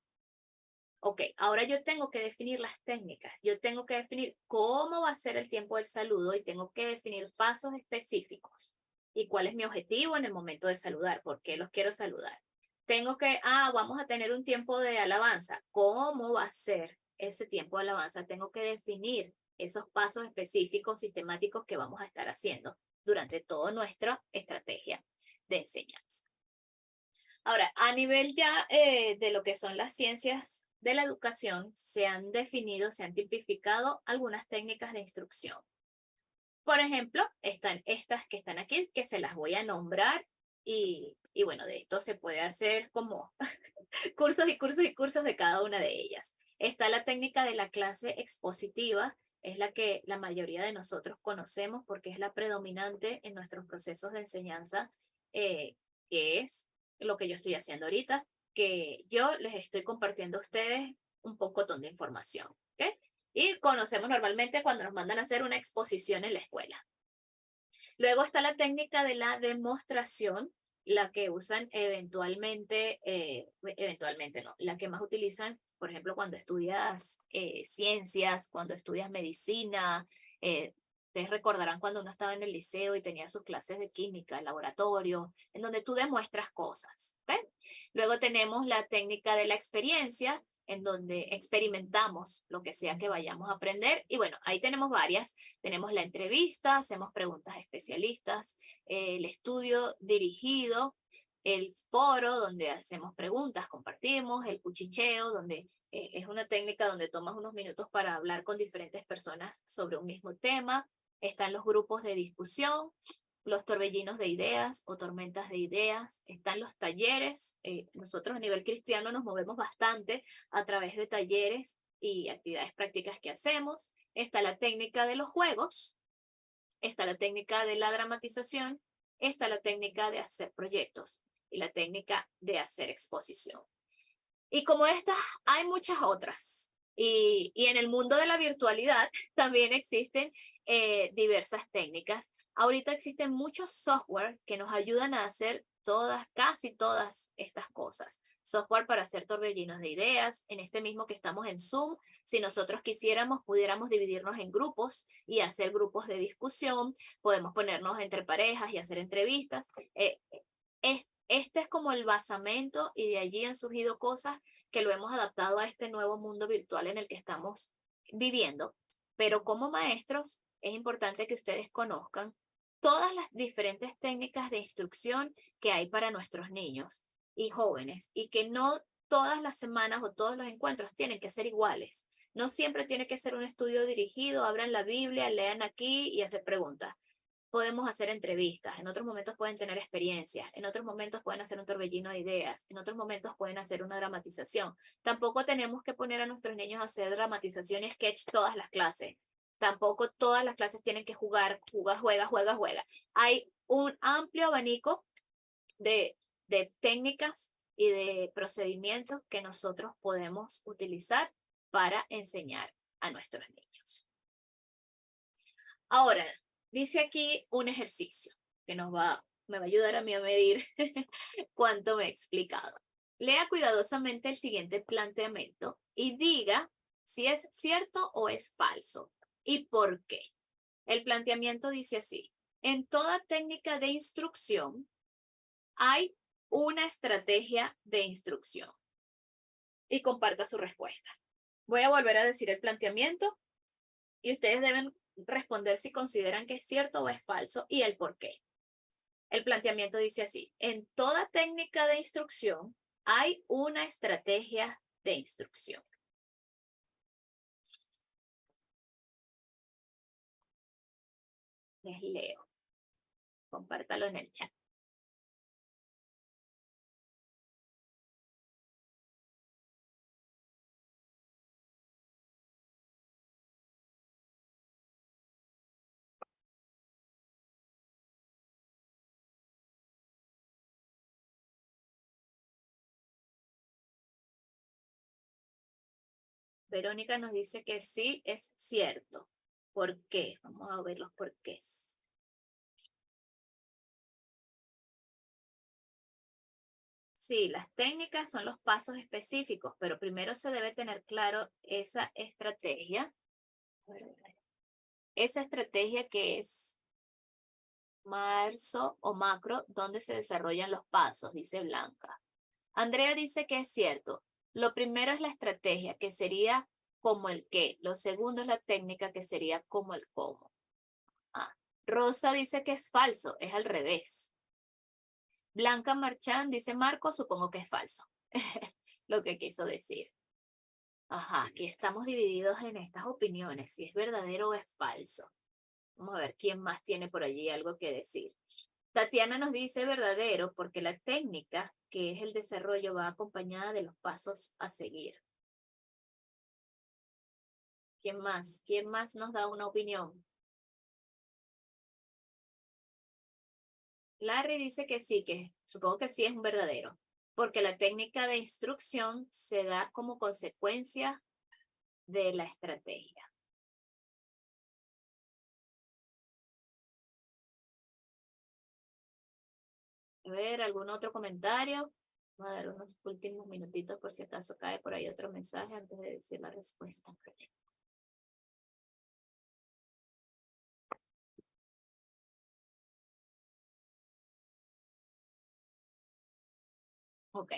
Ok, ahora yo tengo que definir las técnicas, yo tengo que definir cómo va a ser el tiempo del saludo y tengo que definir pasos específicos y cuál es mi objetivo en el momento de saludar, por qué los quiero saludar. Tengo que, vamos a tener un tiempo de alabanza, ¿cómo va a ser ese tiempo de alabanza? Tengo que definir esos pasos específicos, sistemáticos que vamos a estar haciendo durante toda nuestra estrategia de enseñanza. Ahora, a nivel ya de lo que son las ciencias de la educación, se han definido, se han tipificado algunas técnicas de instrucción. Por ejemplo, están estas que están aquí, que se las voy a nombrar y bueno, de esto se puede hacer como cursos y cursos y cursos de cada una de ellas. Está la técnica de la clase expositiva, es la que la mayoría de nosotros conocemos porque es la predominante en nuestros procesos de enseñanza, que es lo que yo estoy haciendo ahorita, que yo les estoy compartiendo a ustedes un poco de información. ¿Okay? Y conocemos normalmente cuando nos mandan a hacer una exposición en la escuela. Luego está la técnica de la demostración, la que usan eventualmente no, la que más utilizan, por ejemplo, cuando estudias ciencias, cuando estudias medicina. Ustedes recordarán cuando uno estaba en el liceo y tenía sus clases de química, laboratorio, en donde tú demuestras cosas. ¿Okay? Luego tenemos la técnica de la experiencia, en donde experimentamos lo que sea que vayamos a aprender. Y bueno, ahí tenemos varias. Tenemos la entrevista, hacemos preguntas a especialistas, el estudio dirigido, el foro donde hacemos preguntas, compartimos, el cuchicheo, donde es una técnica donde tomas unos minutos para hablar con diferentes personas sobre un mismo tema. Están los grupos de discusión, los torbellinos de ideas o tormentas de ideas, están los talleres. Nosotros a nivel cristiano nos movemos bastante a través de talleres y actividades prácticas que hacemos. Está la técnica de los juegos, está la técnica de la dramatización, está la técnica de hacer proyectos y la técnica de hacer exposición. Y como estas, hay muchas otras. Y en el mundo de la virtualidad también existen diversas técnicas. Ahorita existen muchos software que nos ayudan a hacer todas, casi todas estas cosas. Software para hacer torbellinos de ideas. En este mismo que estamos en Zoom, si nosotros quisiéramos, pudiéramos dividirnos en grupos y hacer grupos de discusión. Podemos ponernos entre parejas y hacer entrevistas. Este es como el basamento y de allí han surgido cosas que lo hemos adaptado a este nuevo mundo virtual en el que estamos viviendo. Pero como maestros es importante que ustedes conozcan todas las diferentes técnicas de instrucción que hay para nuestros niños y jóvenes y que no todas las semanas o todos los encuentros tienen que ser iguales. No siempre tiene que ser un estudio dirigido, abran la Biblia, lean aquí y hacer preguntas. podemos hacer entrevistas, en otros momentos pueden tener experiencias, en otros momentos pueden hacer un torbellino de ideas, en otros momentos pueden hacer una dramatización. Tampoco tenemos que poner a nuestros niños a hacer dramatización y sketch todas las clases. Tampoco todas las clases tienen que jugar, juega. Hay un amplio abanico de técnicas y de procedimientos que nosotros podemos utilizar para enseñar a nuestros niños. Ahora, dice aquí un ejercicio que me va a ayudar a mí a medir cuánto me he explicado. Lea cuidadosamente el siguiente planteamiento y diga si es cierto o es falso y por qué. El planteamiento dice así: en toda técnica de instrucción hay una estrategia de instrucción. Y comparta su respuesta. Voy a volver a decir el planteamiento y ustedes deben responder si consideran que es cierto o es falso y el por qué. El planteamiento dice así: en toda técnica de instrucción hay una estrategia de instrucción. Les leo. Compártalo en el chat. Verónica nos dice que sí es cierto. ¿Por qué? Vamos a ver los porqués. Sí, las técnicas son los pasos específicos, pero primero se debe tener claro esa estrategia. Esa estrategia que es marzo o macro, donde se desarrollan los pasos, dice Blanca. Andrea dice que es cierto. Lo primero es la estrategia, que sería como el qué. Lo segundo es la técnica, que sería como el cómo. Ah. Rosa dice que es falso, es al revés. Blanca Marchán dice Marco, supongo que es falso. Lo que quiso decir. Ajá, aquí estamos divididos en estas opiniones, si es verdadero o es falso. Vamos a ver quién más tiene por allí algo que decir. Tatiana nos dice verdadero porque la técnica, que es el desarrollo, va acompañada de los pasos a seguir. ¿Quién más? ¿Quién más nos da una opinión? Larry dice que sí, que supongo que sí es un verdadero, porque la técnica de instrucción se da como consecuencia de la estrategia. A ver, ¿algún otro comentario? Vamos a dar unos últimos minutitos por si acaso cae por ahí otro mensaje antes de decir la respuesta. Ok,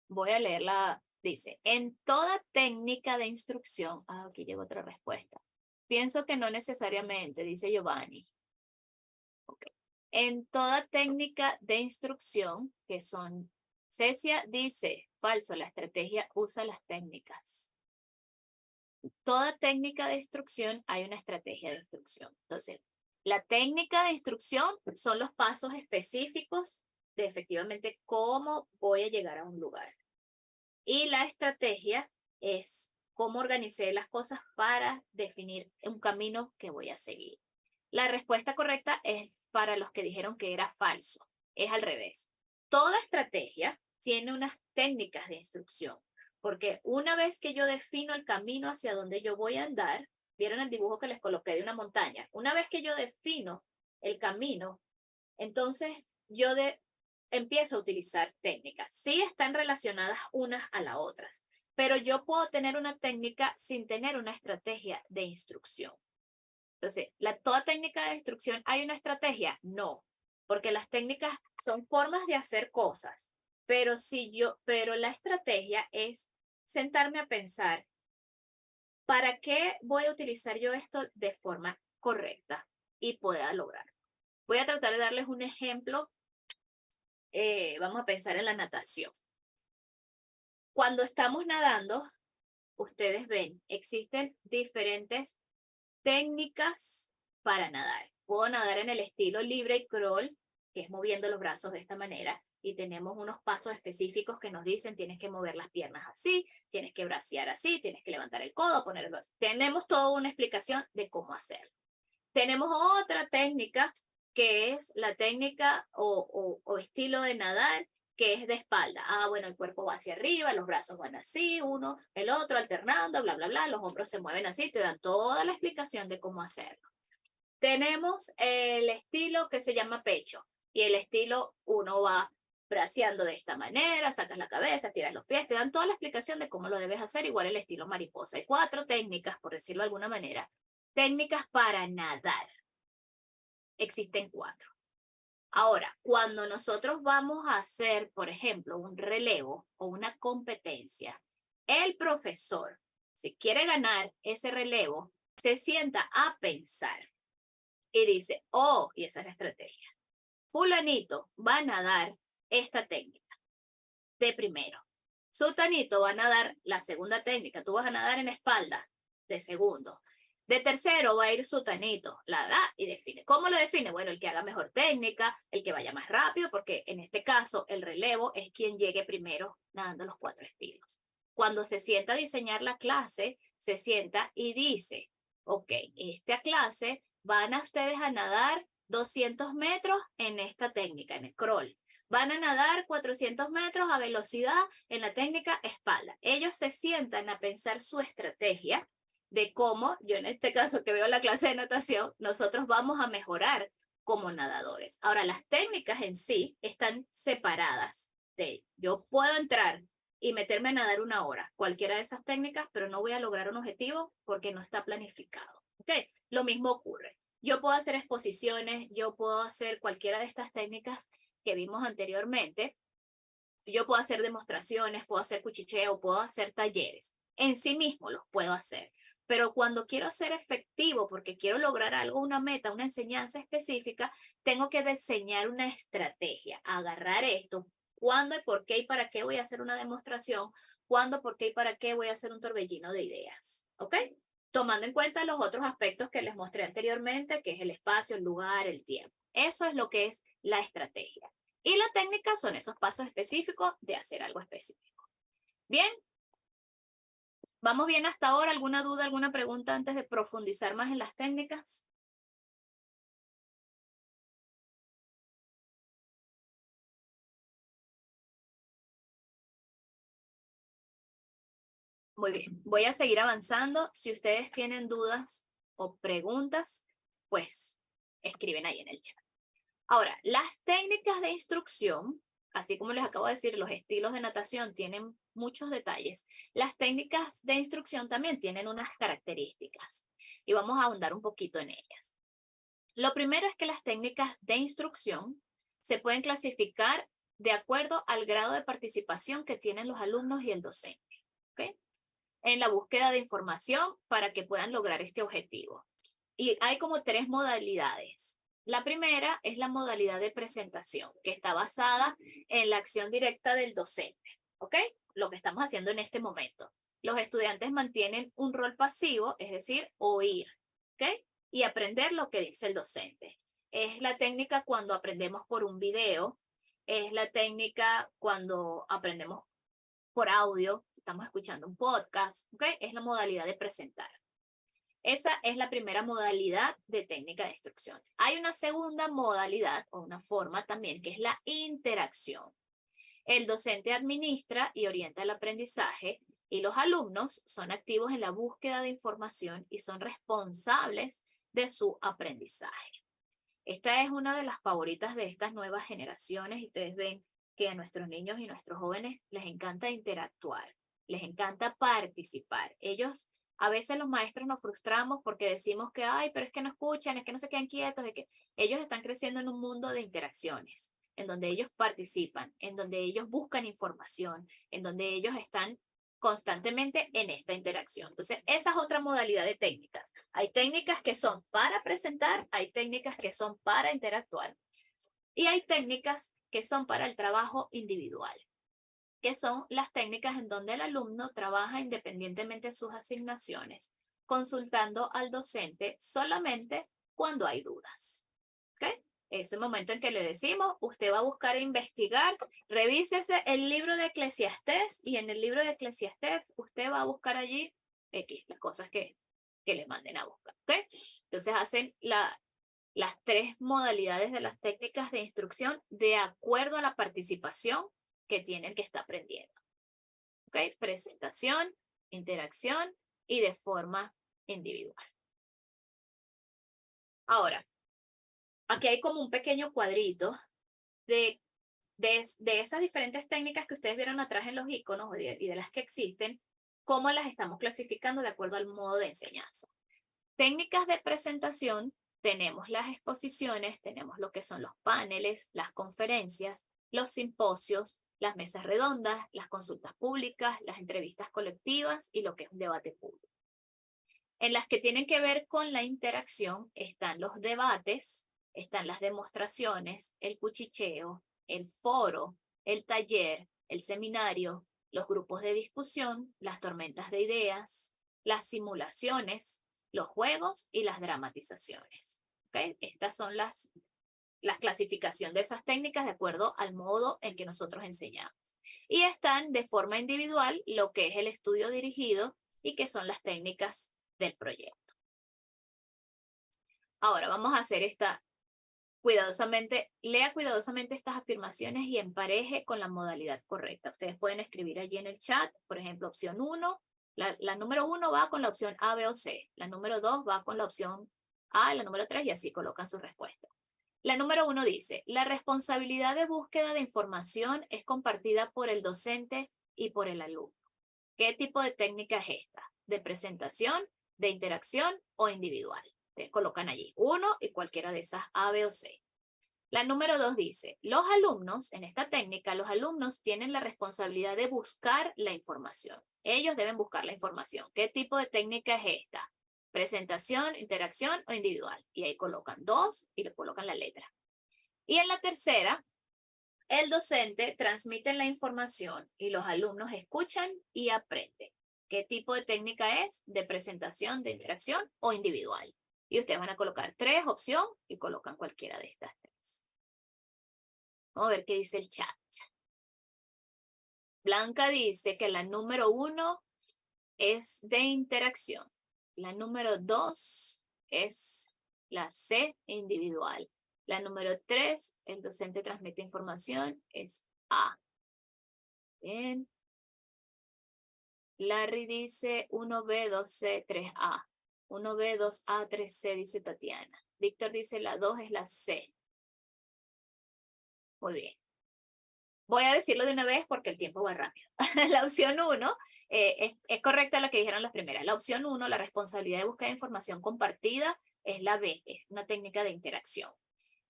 voy a leerla. Dice, en toda técnica de instrucción, aquí llegó otra respuesta. Pienso que no necesariamente, dice Giovanni. Okay. En toda técnica de instrucción, que son, Cecia dice, falso, la estrategia usa las técnicas. Toda técnica de instrucción hay una estrategia de instrucción. Entonces, la técnica de instrucción son los pasos específicos de efectivamente cómo voy a llegar a un lugar. Y la estrategia es cómo organicé las cosas para definir un camino que voy a seguir. La respuesta correcta es para los que dijeron que era falso. Es al revés. Toda estrategia tiene unas técnicas de instrucción, porque una vez que yo defino el camino hacia donde yo voy a andar, vieron el dibujo que les coloqué de una montaña. Una vez que yo defino el camino, entonces yo empiezo a utilizar técnicas. Sí están relacionadas unas a las otras, pero yo puedo tener una técnica sin tener una estrategia de instrucción. Entonces, toda técnica de instrucción, ¿hay una estrategia? No, porque las técnicas son formas de hacer cosas, pero la estrategia es sentarme a pensar, ¿para qué voy a utilizar yo esto de forma correcta y pueda lograr? Voy a tratar de darles un ejemplo. Vamos a pensar en la natación. Cuando estamos nadando, ustedes ven, existen diferentes técnicas para nadar. Puedo nadar en el estilo libre y crawl, que es moviendo los brazos de esta manera, y tenemos unos pasos específicos que nos dicen tienes que mover las piernas así, tienes que bracear así, tienes que levantar el codo, ponerlo así. Tenemos toda una explicación de cómo hacerlo. Tenemos otra técnica que es la técnica o estilo de nadar que es de espalda. Ah, bueno, el cuerpo va hacia arriba, los brazos van así, uno, el otro, alternando, bla, bla, bla, los hombros se mueven así, te dan toda la explicación de cómo hacerlo. Tenemos el estilo que se llama pecho y el estilo uno va braceando de esta manera, sacas la cabeza, tiras los pies, te dan toda la explicación de cómo lo debes hacer, igual el estilo mariposa. Hay 4 técnicas, por decirlo de alguna manera, técnicas para nadar. Existen 4. Ahora, cuando nosotros vamos a hacer, por ejemplo, un relevo o una competencia, el profesor, si quiere ganar ese relevo, se sienta a pensar y dice, oh, y esa es la estrategia. Fulanito va a nadar esta técnica de primero. Sultanito va a nadar la segunda técnica. Tú vas a nadar en espalda de segundo. De tercero va a ir Sultanito, la da y define. ¿Cómo lo define? Bueno, el que haga mejor técnica, el que vaya más rápido, porque en este caso el relevo es quien llegue primero nadando los 4 estilos. Cuando se sienta a diseñar la clase, se sienta y dice, ok, esta clase van a ustedes a nadar 200 metros en esta técnica, en el crawl. Van a nadar 400 metros a velocidad en la técnica espalda. Ellos se sientan a pensar su estrategia de cómo, yo en este caso que veo la clase de natación, nosotros vamos a mejorar como nadadores. Ahora, las técnicas en sí están separadas. Yo puedo entrar y meterme a nadar 1 hora, cualquiera de esas técnicas, pero no voy a lograr un objetivo porque no está planificado. ¿Ok? Lo mismo ocurre. Yo puedo hacer exposiciones, yo puedo hacer cualquiera de estas técnicas que vimos anteriormente. Yo puedo hacer demostraciones, puedo hacer cuchicheo, puedo hacer talleres. En sí mismo los puedo hacer. Pero cuando quiero ser efectivo, porque quiero lograr algo, una meta, una enseñanza específica, tengo que diseñar una estrategia, agarrar esto, cuándo y por qué y para qué voy a hacer una demostración, cuándo, por qué y para qué voy a hacer un torbellino de ideas. ¿Ok? Tomando en cuenta los otros aspectos que les mostré anteriormente, que es el espacio, el lugar, el tiempo. Eso es lo que es la estrategia. Y la técnica son esos pasos específicos de hacer algo específico. Bien, ¿vamos bien hasta ahora? ¿Alguna duda, alguna pregunta antes de profundizar más en las técnicas? Muy bien, voy a seguir avanzando. Si ustedes tienen dudas o preguntas, pues escriben ahí en el chat. Ahora, las técnicas de instrucción, así como les acabo de decir, los estilos de natación tienen muchos detalles. Las técnicas de instrucción también tienen unas características y vamos a ahondar un poquito en ellas. Lo primero es que las técnicas de instrucción se pueden clasificar de acuerdo al grado de participación que tienen los alumnos y el docente, ¿ok? En la búsqueda de información para que puedan lograr este objetivo. Y hay como 3 modalidades. La primera es la modalidad de presentación, que está basada en la acción directa del docente, ¿ok? Lo que estamos haciendo en este momento. Los estudiantes mantienen un rol pasivo, es decir, oír, ¿ok? Y aprender lo que dice el docente. Es la técnica cuando aprendemos por un video, es la técnica cuando aprendemos por audio, estamos escuchando un podcast, ¿ok? Es la modalidad de presentar. Esa es la primera modalidad de técnica de instrucción. Hay una segunda modalidad o una forma también que es la interacción. El docente administra y orienta el aprendizaje y los alumnos son activos en la búsqueda de información y son responsables de su aprendizaje. Esta es una de las favoritas de estas nuevas generaciones y ustedes ven que a nuestros niños y nuestros jóvenes les encanta interactuar, les encanta participar. Ellos, a veces los maestros nos frustramos porque decimos que, ay, pero es que no escuchan, es que no se quedan quietos, es que ellos están creciendo en un mundo de interacciones, en donde ellos participan, en donde ellos buscan información, en donde ellos están constantemente en esta interacción. Entonces, esa es otra modalidad de técnicas. Hay técnicas que son para presentar, hay técnicas que son para interactuar y hay técnicas que son para el trabajo individual, que son las técnicas en donde el alumno trabaja independientemente de sus asignaciones, consultando al docente solamente cuando hay dudas. ¿Ok? Es el momento en que le decimos, usted va a buscar e investigar, revísese el libro de Eclesiastés y en el libro de Eclesiastés usted va a buscar allí X, las cosas que le manden a buscar. ¿Ok? Entonces hacen las tres modalidades de las técnicas de instrucción de acuerdo a la participación que tiene el que está aprendiendo. ¿Ok? Presentación, interacción y de forma individual. Ahora, aquí hay como un pequeño cuadrito de esas diferentes técnicas que ustedes vieron atrás en los iconos y de las que existen, cómo las estamos clasificando de acuerdo al modo de enseñanza. Técnicas de presentación, tenemos las exposiciones, tenemos lo que son los paneles, las conferencias, los simposios, las mesas redondas, las consultas públicas, las entrevistas colectivas y lo que es un debate público. En las que tienen que ver con la interacción están los debates, están las demostraciones, el cuchicheo, el foro, el taller, el seminario, los grupos de discusión, las tormentas de ideas, las simulaciones, los juegos y las dramatizaciones. ¿Okay? Estas son la clasificación de esas técnicas de acuerdo al modo en que nosotros enseñamos. Y están de forma individual lo que es el estudio dirigido y que son las técnicas del proyecto. Ahora vamos a hacer esta cuidadosamente, lea cuidadosamente estas afirmaciones y empareje con la modalidad correcta. Ustedes pueden escribir allí en el chat, por ejemplo, opción 1, la número 1 va con la opción A, B o C, la número 2 va con la opción A, la número 3 y así colocan su respuesta. La número 1 dice, la responsabilidad de búsqueda de información es compartida por el docente y por el alumno. ¿Qué tipo de técnica es esta? ¿De presentación, de interacción o individual? Ustedes colocan allí uno y cualquiera de esas A, B o C. La número 2 dice, los alumnos, en esta técnica, los alumnos tienen la responsabilidad de buscar la información. Ellos deben buscar la información. ¿Qué tipo de técnica es esta? Presentación, interacción o individual. Y ahí colocan 2 y le colocan la letra. Y en la tercera, el docente transmite la información y los alumnos escuchan y aprenden. ¿Qué tipo de técnica es? ¿De presentación, de interacción o individual? Y ustedes van a colocar 3 opción y colocan cualquiera de estas 3. Vamos a ver qué dice el chat. Blanca dice que la número 1 es de interacción. La número 2 es la C, individual. La número 3, el docente transmite información, es A. Bien. Larry dice 1B, 2C, 3A. 1B, 2A, 3C, dice Tatiana. Víctor dice la 2 es la C. Muy bien. Voy a decirlo de una vez porque el tiempo va rápido. La opción 1 es correcta la que dijeron las primeras. La opción 1, la responsabilidad de búsqueda de información compartida, es la B, es una técnica de interacción.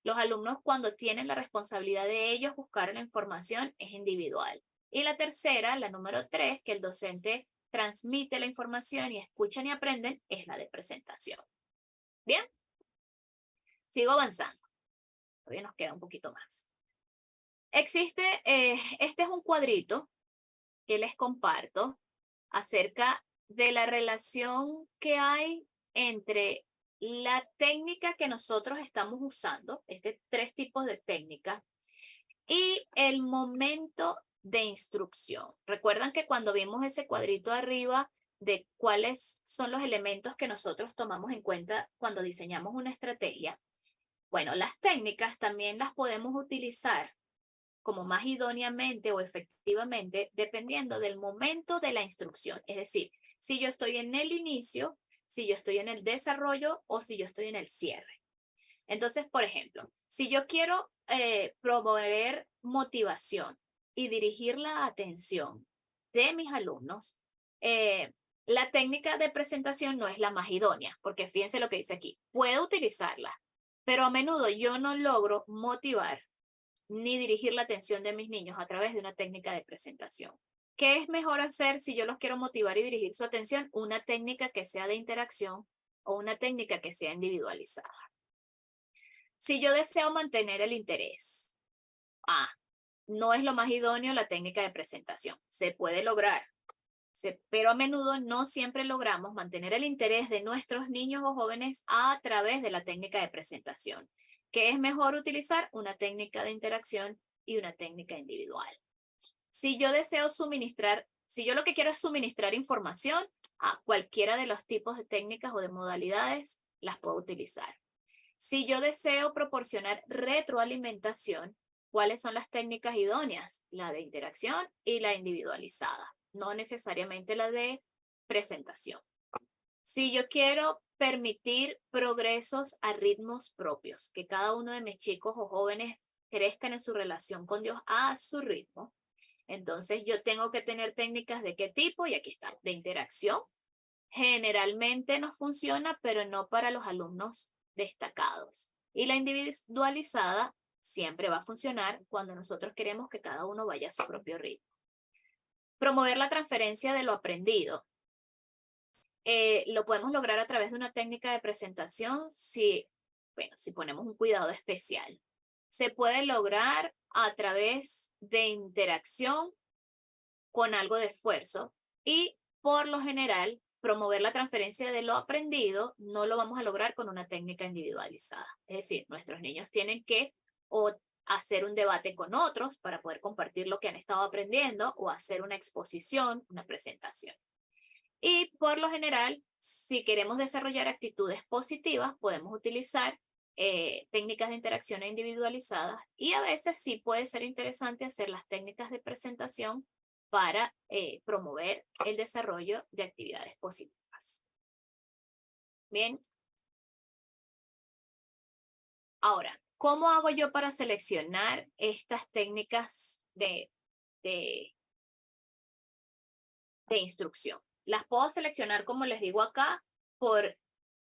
Los alumnos cuando tienen la responsabilidad de ellos buscar la información es individual. Y la tercera, la número 3, que el docente transmite la información y escuchan y aprenden, es la de presentación. Bien, sigo avanzando. Todavía nos queda un poquito más. Existe, este es un cuadrito que les comparto acerca de la relación que hay entre la técnica que nosotros estamos usando, 3 tipos de técnicas, y el momento de instrucción. Recuerdan que cuando vimos ese cuadrito arriba de cuáles son los elementos que nosotros tomamos en cuenta cuando diseñamos una estrategia, bueno, las técnicas también las podemos utilizar como más idóneamente o efectivamente dependiendo del momento de la instrucción. Es decir, si yo estoy en el inicio, si yo estoy en el desarrollo o si yo estoy en el cierre. Entonces, por ejemplo, si yo quiero promover motivación y dirigir la atención de mis alumnos, la técnica de presentación no es la más idónea, porque fíjense lo que dice aquí, puedo utilizarla, pero a menudo yo no logro motivar ni dirigir la atención de mis niños a través de una técnica de presentación. ¿Qué es mejor hacer si yo los quiero motivar y dirigir su atención? Una técnica que sea de interacción o una técnica que sea individualizada. Si yo deseo mantener el interés, no es lo más idóneo la técnica de presentación. Se puede lograr, pero a menudo no siempre logramos mantener el interés de nuestros niños o jóvenes a través de la técnica de presentación, que es mejor utilizar una técnica de interacción y una técnica individual. Si yo deseo suministrar, si yo lo que quiero es suministrar información a cualquiera de los tipos de técnicas o de modalidades, las puedo utilizar. Si yo deseo proporcionar retroalimentación, ¿cuáles son las técnicas idóneas? La de interacción y la individualizada, no necesariamente la de presentación. Si yo quiero permitir progresos a ritmos propios, que cada uno de mis chicos o jóvenes crezcan en su relación con Dios a su ritmo, entonces yo tengo que tener técnicas de qué tipo, y aquí está, de interacción. Generalmente no funciona, pero no para los alumnos destacados. Y la individualizada siempre va a funcionar cuando nosotros queremos que cada uno vaya a su propio ritmo. Promover la transferencia de lo aprendido. Lo podemos lograr a través de una técnica de presentación si ponemos un cuidado especial. Se puede lograr a través de interacción con algo de esfuerzo y por lo general promover la transferencia de lo aprendido no lo vamos a lograr con una técnica individualizada. Es decir, nuestros niños tienen que o hacer un debate con otros para poder compartir lo que han estado aprendiendo o hacer una exposición, una presentación. Y por lo general, si queremos desarrollar actitudes positivas, podemos utilizar técnicas de interacción individualizadas y a veces sí puede ser interesante hacer las técnicas de presentación para promover el desarrollo de actividades positivas. Bien. Ahora, ¿cómo hago yo para seleccionar estas técnicas de instrucción? Las puedo seleccionar, como les digo acá, por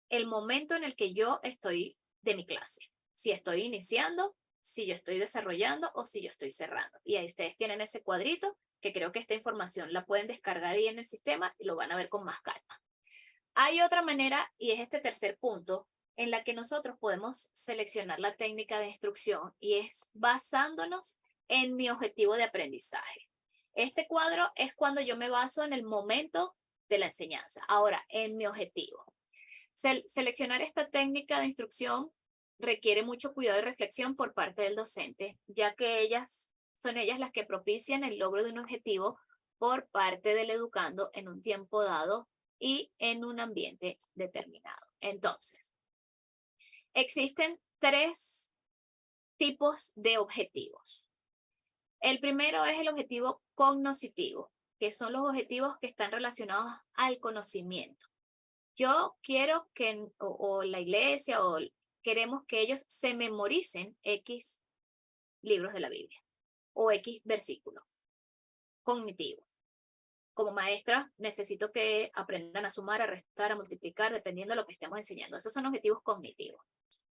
el momento en el que yo estoy de mi clase. Si estoy iniciando, si yo estoy desarrollando o si yo estoy cerrando. Y ahí ustedes tienen ese cuadrito que creo que esta información la pueden descargar ahí en el sistema y lo van a ver con más calma. Hay otra manera, y es este tercer punto, en la que nosotros podemos seleccionar la técnica de instrucción y es basándonos en mi objetivo de aprendizaje. Este cuadro es cuando yo me baso en el momento de la enseñanza. Ahora, en mi objetivo. Seleccionar esta técnica de instrucción requiere mucho cuidado y reflexión por parte del docente, ya que son ellas las que propician el logro de un objetivo por parte del educando en un tiempo dado y en un ambiente determinado. Entonces, existen 3 tipos de objetivos. El primero es el objetivo cognoscitivo, que son los objetivos que están relacionados al conocimiento. Yo quiero que, o la iglesia, o queremos que ellos se memoricen X libros de la Biblia, o X versículo cognitivo. Como maestra, necesito que aprendan a sumar, a restar, a multiplicar, dependiendo de lo que estemos enseñando. Esos son objetivos cognitivos.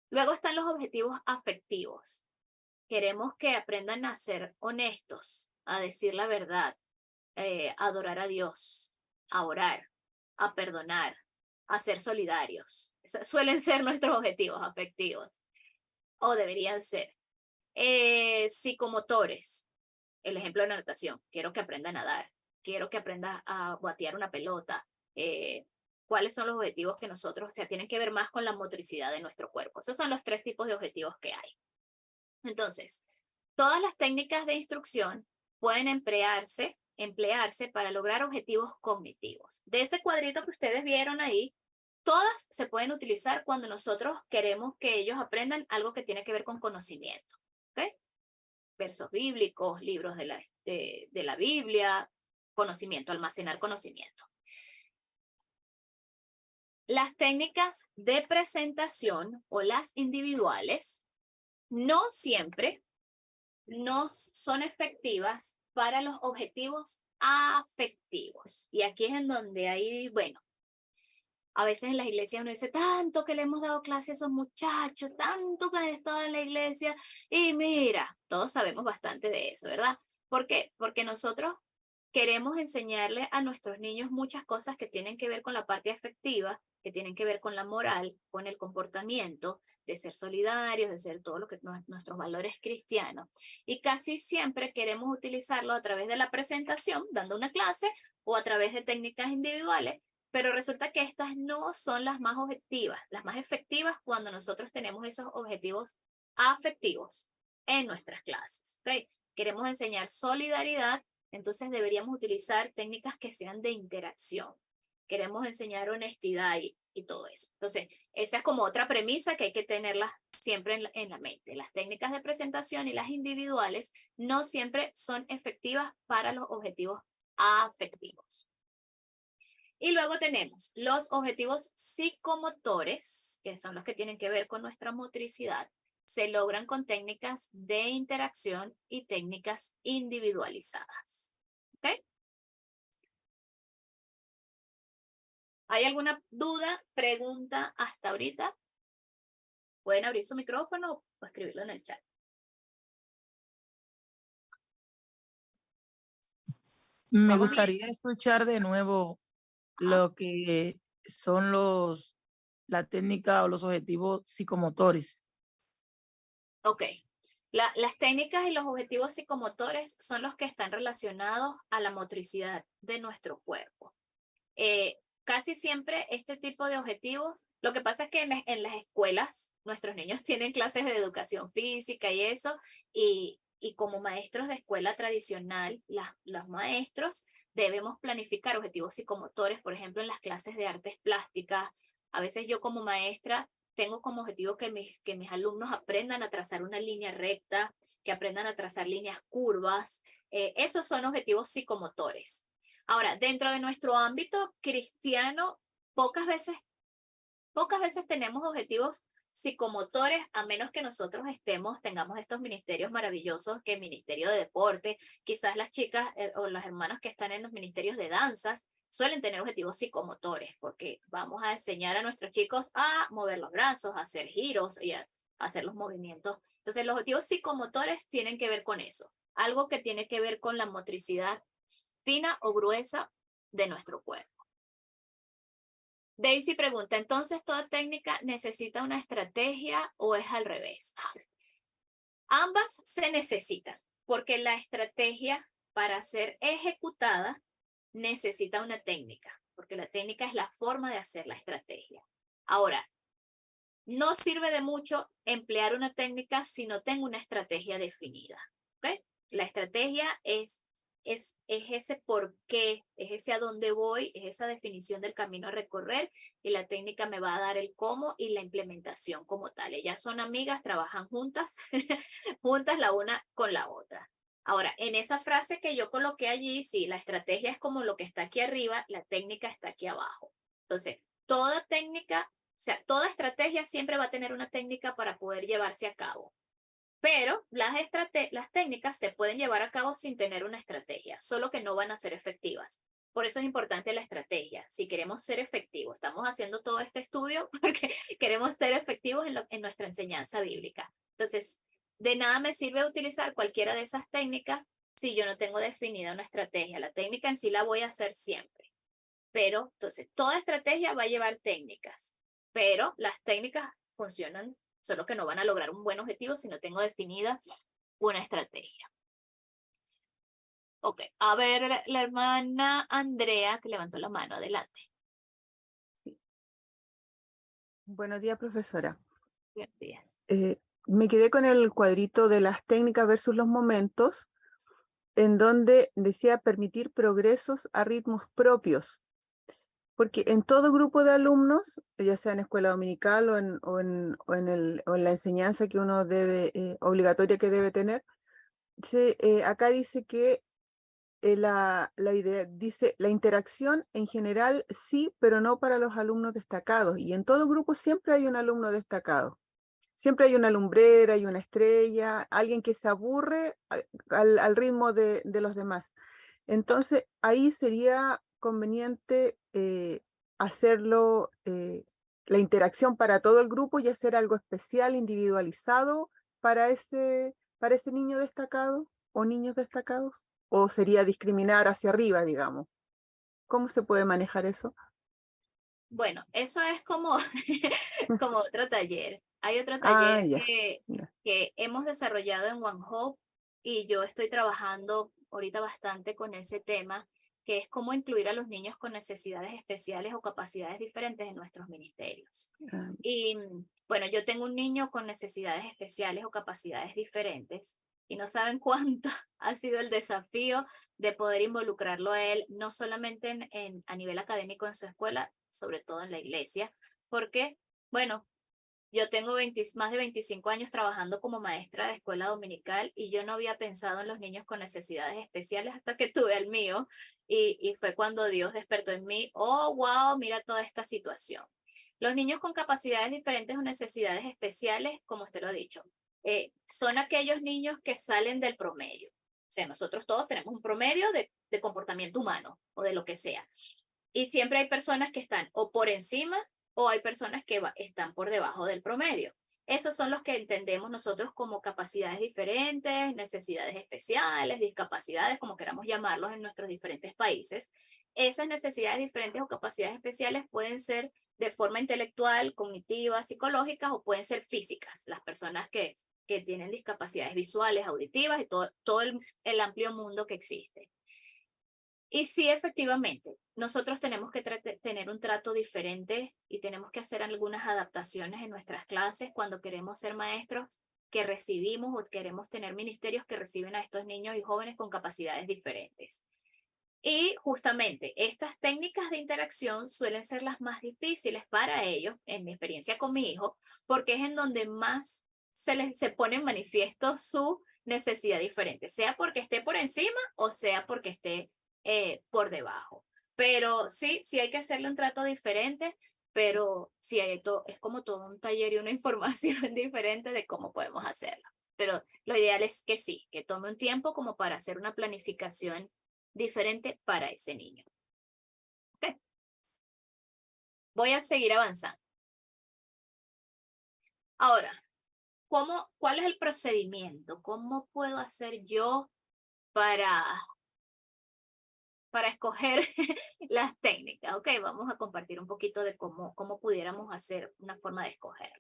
Luego están los objetivos afectivos. Queremos que aprendan a ser honestos, a decir la verdad, a adorar a Dios, a orar, a perdonar, a ser solidarios. Suelen ser nuestros objetivos afectivos, o deberían ser. Psicomotores, el ejemplo de la natación. Quiero que aprenda a nadar, quiero que aprenda a batear una pelota. ¿Cuáles son los objetivos que nosotros, o sea, tienen que ver más con la motricidad de nuestro cuerpo? Esos son los 3 tipos de objetivos que hay. Entonces, todas las técnicas de instrucción pueden emplearse para lograr objetivos cognitivos. De ese cuadrito que ustedes vieron ahí, todas se pueden utilizar cuando nosotros queremos que ellos aprendan algo que tiene que ver con conocimiento. ¿Okay? Versos bíblicos, libros de la Biblia, conocimiento, almacenar conocimiento. Las técnicas de presentación o las individuales no siempre no son efectivas para los objetivos afectivos. Y aquí es en donde hay, bueno, a veces en las iglesias uno dice, tanto que le hemos dado clase a esos muchachos, tanto que han estado en la iglesia, y mira, todos sabemos bastante de eso, ¿verdad? ¿Por qué? Porque nosotros queremos enseñarle a nuestros niños muchas cosas que tienen que ver con la parte afectiva, que tienen que ver con la moral, con el comportamiento, de ser solidarios, de ser todo lo que nuestros valores cristianos. Y casi siempre queremos utilizarlo a través de la presentación, dando una clase, o a través de técnicas individuales, pero resulta que estas no son las más objetivas, las más efectivas cuando nosotros tenemos esos objetivos afectivos en nuestras clases. ¿Okay? Queremos enseñar solidaridad, entonces deberíamos utilizar técnicas que sean de interacción. Queremos enseñar honestidad y todo eso. Entonces, esa es como otra premisa que hay que tenerla siempre en la mente. Las técnicas de presentación y las individuales no siempre son efectivas para los objetivos afectivos. Y luego tenemos los objetivos psicomotores, que son los que tienen que ver con nuestra motricidad. Se logran con técnicas de interacción y técnicas individualizadas. ¿Ok? ¿Hay alguna duda, pregunta hasta ahorita? Pueden abrir su micrófono o escribirlo en el chat. Me ¿Vamos bien? gustaría escuchar de nuevo lo que son la técnica o los objetivos psicomotores. Ok. Las técnicas y los objetivos psicomotores son los que están relacionados a la motricidad de nuestro cuerpo. Casi siempre este tipo de objetivos, lo que pasa es que en las escuelas nuestros niños tienen clases de educación física y eso, y como maestros de escuela tradicional, los maestros debemos planificar objetivos psicomotores, por ejemplo, en las clases de artes plásticas. A veces yo como maestra tengo como objetivo que mis alumnos aprendan a trazar una línea recta, que aprendan a trazar líneas curvas. Esos son objetivos psicomotores. Ahora, dentro de nuestro ámbito cristiano, pocas veces tenemos objetivos psicomotores, a menos que nosotros tengamos estos ministerios maravillosos, que el Ministerio de Deporte, quizás las chicas o los hermanos que están en los ministerios de danzas, suelen tener objetivos psicomotores, porque vamos a enseñar a nuestros chicos a mover los brazos, a hacer giros y a hacer los movimientos. Entonces, los objetivos psicomotores tienen que ver con eso, algo que tiene que ver con la motricidad fina o gruesa de nuestro cuerpo. Daisy pregunta, ¿entonces toda técnica necesita una estrategia o es al revés? Ambas se necesitan, porque la estrategia para ser ejecutada necesita una técnica, porque la técnica es la forma de hacer la estrategia. Ahora, no sirve de mucho emplear una técnica si no tengo una estrategia definida. ¿Okay? La estrategia es ese por qué, es ese a dónde voy, es esa definición del camino a recorrer, y la técnica me va a dar el cómo y la implementación como tal. Ellas son amigas, trabajan juntas, juntas la una con la otra. Ahora, en esa frase que yo coloqué allí, sí, la estrategia es como lo que está aquí arriba, la técnica está aquí abajo. Entonces, toda técnica, o sea, toda estrategia siempre va a tener una técnica para poder llevarse a cabo. Pero las técnicas se pueden llevar a cabo sin tener una estrategia, solo que no van a ser efectivas. Por eso es importante la estrategia. Si queremos ser efectivos, estamos haciendo todo este estudio porque queremos ser efectivos en nuestra enseñanza bíblica. Entonces, de nada me sirve utilizar cualquiera de esas técnicas si yo no tengo definida una estrategia. La técnica en sí la voy a hacer siempre. Pero, entonces, toda estrategia va a llevar técnicas, pero las técnicas funcionan, solo que no van a lograr un buen objetivo si no tengo definida una estrategia. Ok, a ver, la hermana Andrea que levantó la mano, adelante. Sí. Buenos días, profesora. Buenos días. Me quedé con el cuadrito de las técnicas versus los momentos, en donde decía permitir progresos a ritmos propios. Porque en todo grupo de alumnos, ya sea en escuela dominical o en la enseñanza que uno debe, obligatoria que debe tener, acá dice que la idea dice la interacción en general sí, pero no para los alumnos destacados. Y en todo grupo siempre hay un alumno destacado. Siempre hay una lumbrera, hay una estrella, alguien que se aburre al ritmo de los demás. Entonces, ahí sería conveniente hacerlo, la interacción para todo el grupo y hacer algo especial, individualizado para ese niño destacado o niños destacados. ¿O sería discriminar hacia arriba, digamos? ¿Cómo se puede manejar eso? Bueno, eso es como, como otro taller. Hay otro Ah, taller ya, ya. que hemos desarrollado en One Hope y yo estoy trabajando ahorita bastante con ese tema, que es cómo incluir a los niños con necesidades especiales o capacidades diferentes en nuestros ministerios. Ah, Y bueno, yo tengo un niño con necesidades especiales o capacidades diferentes y no saben cuánto ha sido el desafío de poder involucrarlo a él, no solamente a nivel académico en su escuela, sobre todo en la iglesia, porque, bueno, yo tengo más de 25 años trabajando como maestra de escuela dominical y yo no había pensado en los niños con necesidades especiales hasta que tuve al mío y fue cuando Dios despertó en mí, oh, wow, mira toda esta situación. Los niños con capacidades diferentes o necesidades especiales, como usted lo ha dicho, son aquellos niños que salen del promedio. O sea, nosotros todos tenemos un promedio de comportamiento humano o de lo que sea. Y siempre hay personas que están o por encima o hay personas que están por debajo del promedio. Esos son los que entendemos nosotros como capacidades diferentes, necesidades especiales, discapacidades, como queramos llamarlos en nuestros diferentes países. Esas necesidades diferentes o capacidades especiales pueden ser de forma intelectual, cognitiva, psicológicas o pueden ser físicas. Las personas que tienen discapacidades visuales, auditivas y todo el amplio mundo que existe. Y sí, efectivamente, nosotros tenemos que tener un trato diferente y tenemos que hacer algunas adaptaciones en nuestras clases cuando queremos ser maestros que recibimos o queremos tener ministerios que reciben a estos niños y jóvenes con capacidades diferentes. Y justamente estas técnicas de interacción suelen ser las más difíciles para ellos, en mi experiencia con mi hijo, porque es en donde más se pone en manifiesto su necesidad diferente, sea porque esté por encima o sea porque esté por debajo. Pero sí hay que hacerle un trato diferente, pero sí es como todo un taller y una información diferente de cómo podemos hacerlo. Pero lo ideal es que sí, que tome un tiempo como para hacer una planificación diferente para ese niño. ¿Okay? Voy a seguir avanzando. Ahora, ¿cuál es el procedimiento? ¿Cómo puedo hacer yo para escoger las técnicas? Ok, vamos a compartir un poquito de cómo pudiéramos hacer una forma de escoger.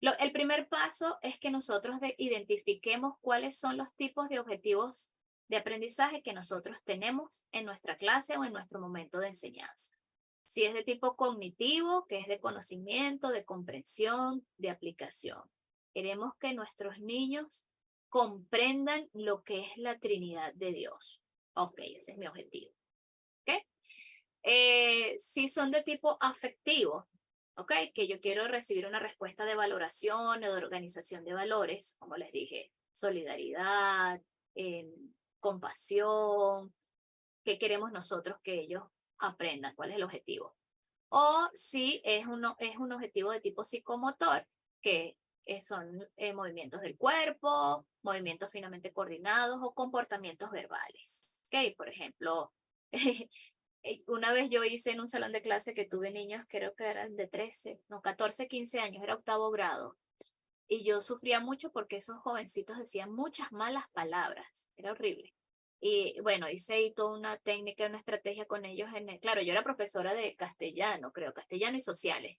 El primer paso es que nosotros identifiquemos cuáles son los tipos de objetivos de aprendizaje que nosotros tenemos en nuestra clase o en nuestro momento de enseñanza. Si es de tipo cognitivo, que es de conocimiento, de comprensión, de aplicación. Queremos que nuestros niños comprendan lo que es la Trinidad de Dios. Ok, ese es mi objetivo. ¿Okay? Si son de tipo afectivo, ¿ok? Que yo quiero recibir una respuesta de valoración o de organización de valores, como les dije, solidaridad, compasión, ¿qué queremos nosotros que ellos aprendan? ¿Cuál es el objetivo? O si es un objetivo de tipo psicomotor, que son movimientos del cuerpo, movimientos finamente coordinados o comportamientos verbales. ¿Ok? Por ejemplo, una vez yo hice en un salón de clase que tuve niños, creo que eran de 14, 15 años, era octavo grado. Y yo sufría mucho porque esos jovencitos decían muchas malas palabras. Era horrible. Y bueno, hice toda una técnica, una estrategia con ellos. Claro, yo era profesora de castellano, creo, castellano y sociales.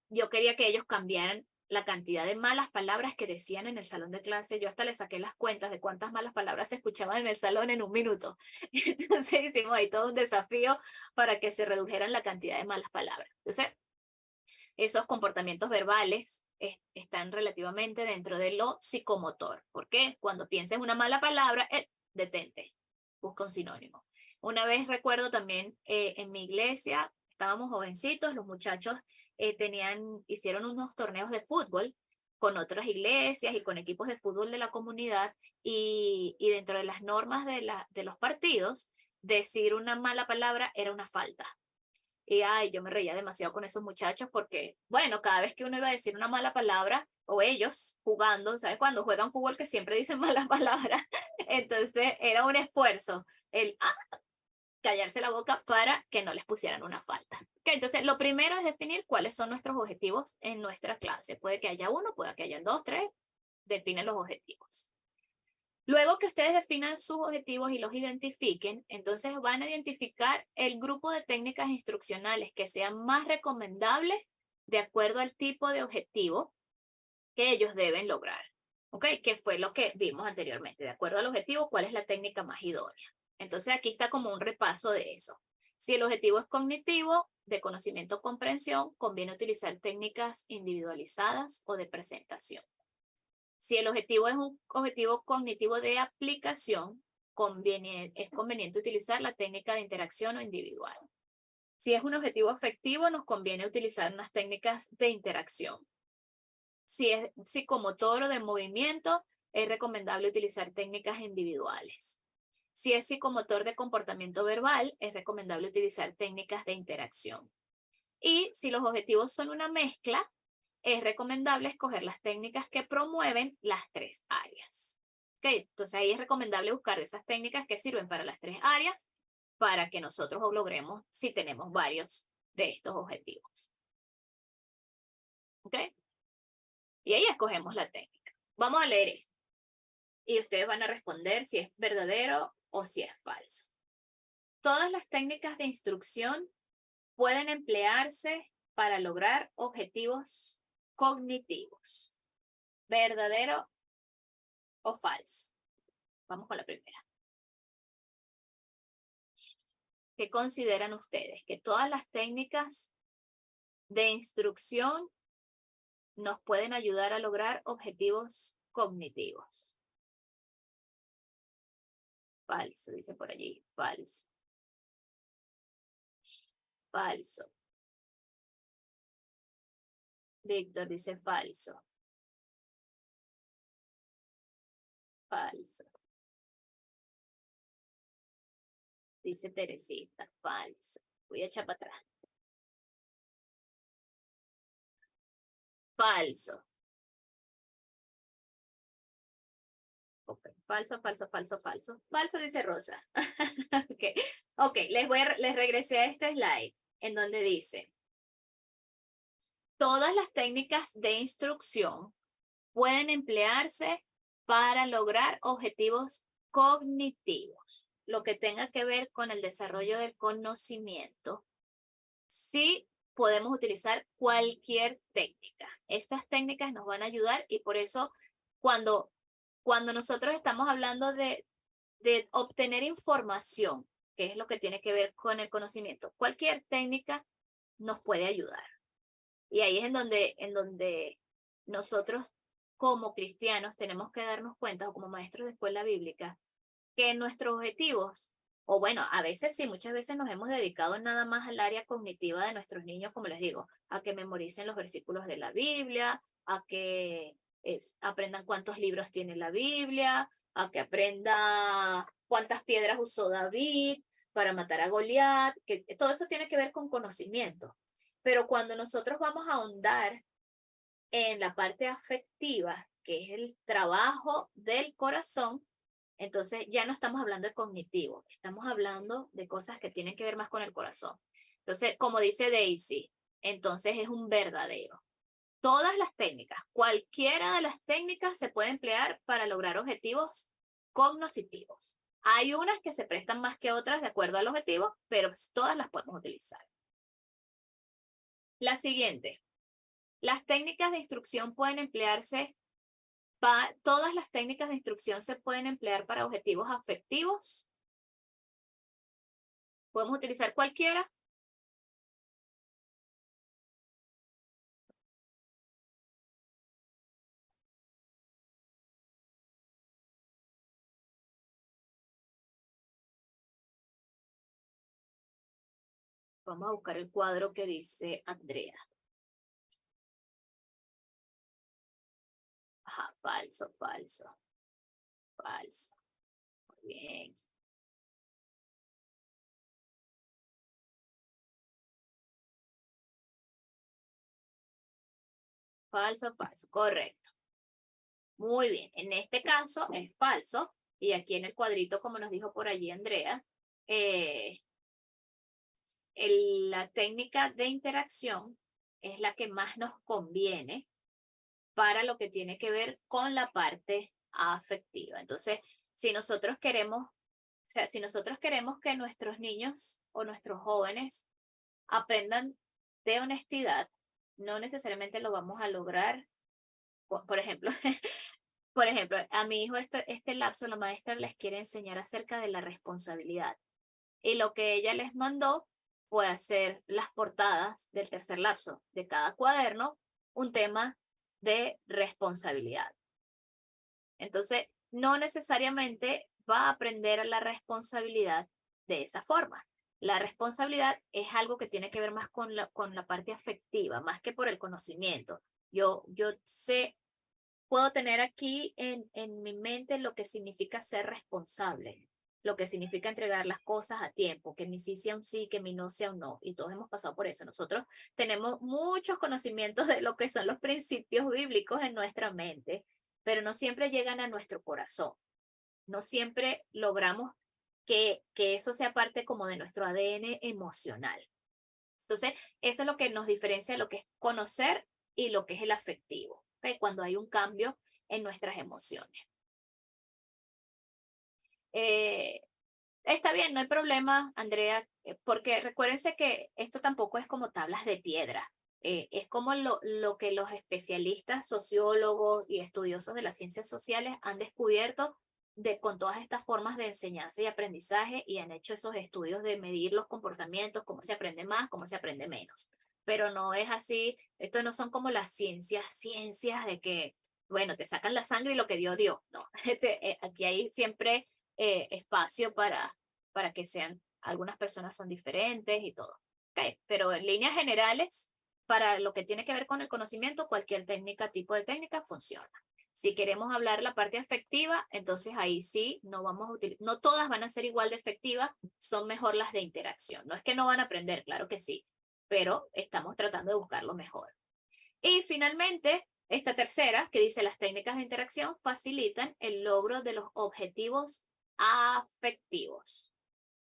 Yo quería que ellos cambiaran la cantidad de malas palabras que decían en el salón de clase. Yo hasta les saqué las cuentas de cuántas malas palabras se escuchaban en el salón en un minuto. Entonces hicimos ahí todo un desafío para que se redujeran la cantidad de malas palabras. Entonces, esos comportamientos verbales están relativamente dentro de lo psicomotor. ¿Por qué? Cuando pienses una mala palabra, detente, busca un sinónimo. Una vez recuerdo también en mi iglesia, estábamos jovencitos, los muchachos hicieron unos torneos de fútbol con otras iglesias y con equipos de fútbol de la comunidad y dentro de las normas de los partidos, decir una mala palabra era una falta. Y yo me reía demasiado con esos muchachos porque, bueno, cada vez que uno iba a decir una mala palabra, o ellos jugando, ¿sabes? Cuando juegan fútbol que siempre dicen malas palabras, entonces era un esfuerzo el callarse la boca para que no les pusieran una falta. Okay, entonces, lo primero es definir cuáles son nuestros objetivos en nuestra clase. Puede que haya uno, puede que haya dos, tres, definen los objetivos. Luego que ustedes definan sus objetivos y los identifiquen, entonces van a identificar el grupo de técnicas instruccionales que sean más recomendables de acuerdo al tipo de objetivo que ellos deben lograr. ¿Ok? Que fue lo que vimos anteriormente. De acuerdo al objetivo, ¿cuál es la técnica más idónea? Entonces aquí está como un repaso de eso. Si el objetivo es cognitivo, de conocimiento o comprensión, conviene utilizar técnicas individualizadas o de presentación. Si el objetivo es un objetivo cognitivo de aplicación, es conveniente utilizar la técnica de interacción o individual. Si es un objetivo afectivo, nos conviene utilizar unas técnicas de interacción. Si es psicomotor o de movimiento, es recomendable utilizar técnicas individuales. Si es psicomotor de comportamiento verbal, es recomendable utilizar técnicas de interacción. Y si los objetivos son una mezcla, es recomendable escoger las técnicas que promueven las 3 áreas. ¿Okay? Entonces ahí es recomendable buscar esas técnicas que sirven para las 3 áreas para que nosotros lo logremos si tenemos varios de estos objetivos. ¿Ok? Y ahí escogemos la técnica. Vamos a leer esto. Y ustedes van a responder si es verdadero o si es falso. Todas las técnicas de instrucción pueden emplearse para lograr objetivos cognitivos. ¿Verdadero o falso? Vamos con la primera. ¿Qué consideran ustedes? Que todas las técnicas de instrucción nos pueden ayudar a lograr objetivos cognitivos. Falso, dice por allí. Falso. Falso. Víctor dice falso. Falso. Dice Teresita, falso. Voy a echar para atrás. Falso. Ok, falso, falso, falso, falso. Falso, dice Rosa. Ok, les regresé a este slide en donde dice, todas las técnicas de instrucción pueden emplearse para lograr objetivos cognitivos, lo que tenga que ver con el desarrollo del conocimiento. Sí, podemos utilizar cualquier técnica. Estas técnicas nos van a ayudar y por eso cuando nosotros estamos hablando de obtener información, que es lo que tiene que ver con el conocimiento, cualquier técnica nos puede ayudar. Y ahí es en donde nosotros como cristianos tenemos que darnos cuenta, o como maestros de escuela bíblica, que nuestros objetivos, o bueno, a veces sí, muchas veces nos hemos dedicado nada más al área cognitiva de nuestros niños, como les digo, a que memoricen los versículos de la Biblia, a que aprendan cuántos libros tiene la Biblia, a que aprenda cuántas piedras usó David para matar a Goliat, que todo eso tiene que ver con conocimiento. Pero cuando nosotros vamos a ahondar en la parte afectiva, que es el trabajo del corazón, entonces ya no estamos hablando de cognitivo, estamos hablando de cosas que tienen que ver más con el corazón. Entonces, como dice Daisy, entonces es un verdadero. Todas las técnicas, cualquiera de las técnicas se puede emplear para lograr objetivos cognitivos. Hay unas que se prestan más que otras de acuerdo al objetivo, pero todas las podemos utilizar. La siguiente. Las técnicas de instrucción pueden emplearse todas las técnicas de instrucción se pueden emplear para objetivos afectivos. Podemos utilizar cualquiera. Vamos a buscar el cuadro que dice Andrea. Ajá, falso, falso. Falso. Muy bien. Falso, falso. Correcto. Muy bien. En este caso es falso. Y aquí en el cuadrito, como nos dijo por allí Andrea, la técnica de interacción es la que más nos conviene para lo que tiene que ver con la parte afectiva. Entonces, si nosotros queremos que nuestros niños o nuestros jóvenes aprendan de honestidad, no necesariamente lo vamos a lograr. Por ejemplo, por ejemplo, a mi hijo este lapso la maestra les quiere enseñar acerca de la responsabilidad. Y lo que ella les mandó fue hacer las portadas del tercer lapso de cada cuaderno, un tema de responsabilidad. Entonces, no necesariamente va a aprender la responsabilidad de esa forma. La responsabilidad es algo que tiene que ver más con la parte afectiva, más que por el conocimiento. Yo sé, puedo tener aquí en mi mente lo que significa ser responsable, lo que significa entregar las cosas a tiempo, que mi sí sea un sí, que mi no sea un no, y todos hemos pasado por eso. Nosotros tenemos muchos conocimientos de lo que son los principios bíblicos en nuestra mente, pero no siempre llegan a nuestro corazón. No siempre logramos que eso sea parte como de nuestro ADN emocional. Entonces, eso es lo que nos diferencia de lo que es conocer y lo que es el afectivo, ¿ok? Cuando hay un cambio en nuestras emociones. Eh, Está bien, no hay problema, Andrea, porque recuérdense que esto tampoco es como tablas de piedra. Es como lo que los especialistas, sociólogos y estudiosos de las ciencias sociales han descubierto con todas estas formas de enseñanza y aprendizaje y han hecho esos estudios de medir los comportamientos, cómo se aprende más, cómo se aprende menos. Pero no es así, esto no son como las ciencias de que, bueno, te sacan la sangre y lo que dio, dio. No, aquí hay siempre espacio para que sean, algunas personas son diferentes y todo. Okay. Pero en líneas generales, para lo que tiene que ver con el conocimiento, cualquier técnica, tipo de técnica funciona. Si queremos hablar la parte efectiva, entonces ahí sí, no vamos a utilizar, no todas van a ser igual de efectivas, son mejor las de interacción. No es que no van a aprender, claro que sí, pero estamos tratando de buscar lo mejor. Y finalmente, esta tercera, que dice las técnicas de interacción facilitan el logro de los objetivos afectivos.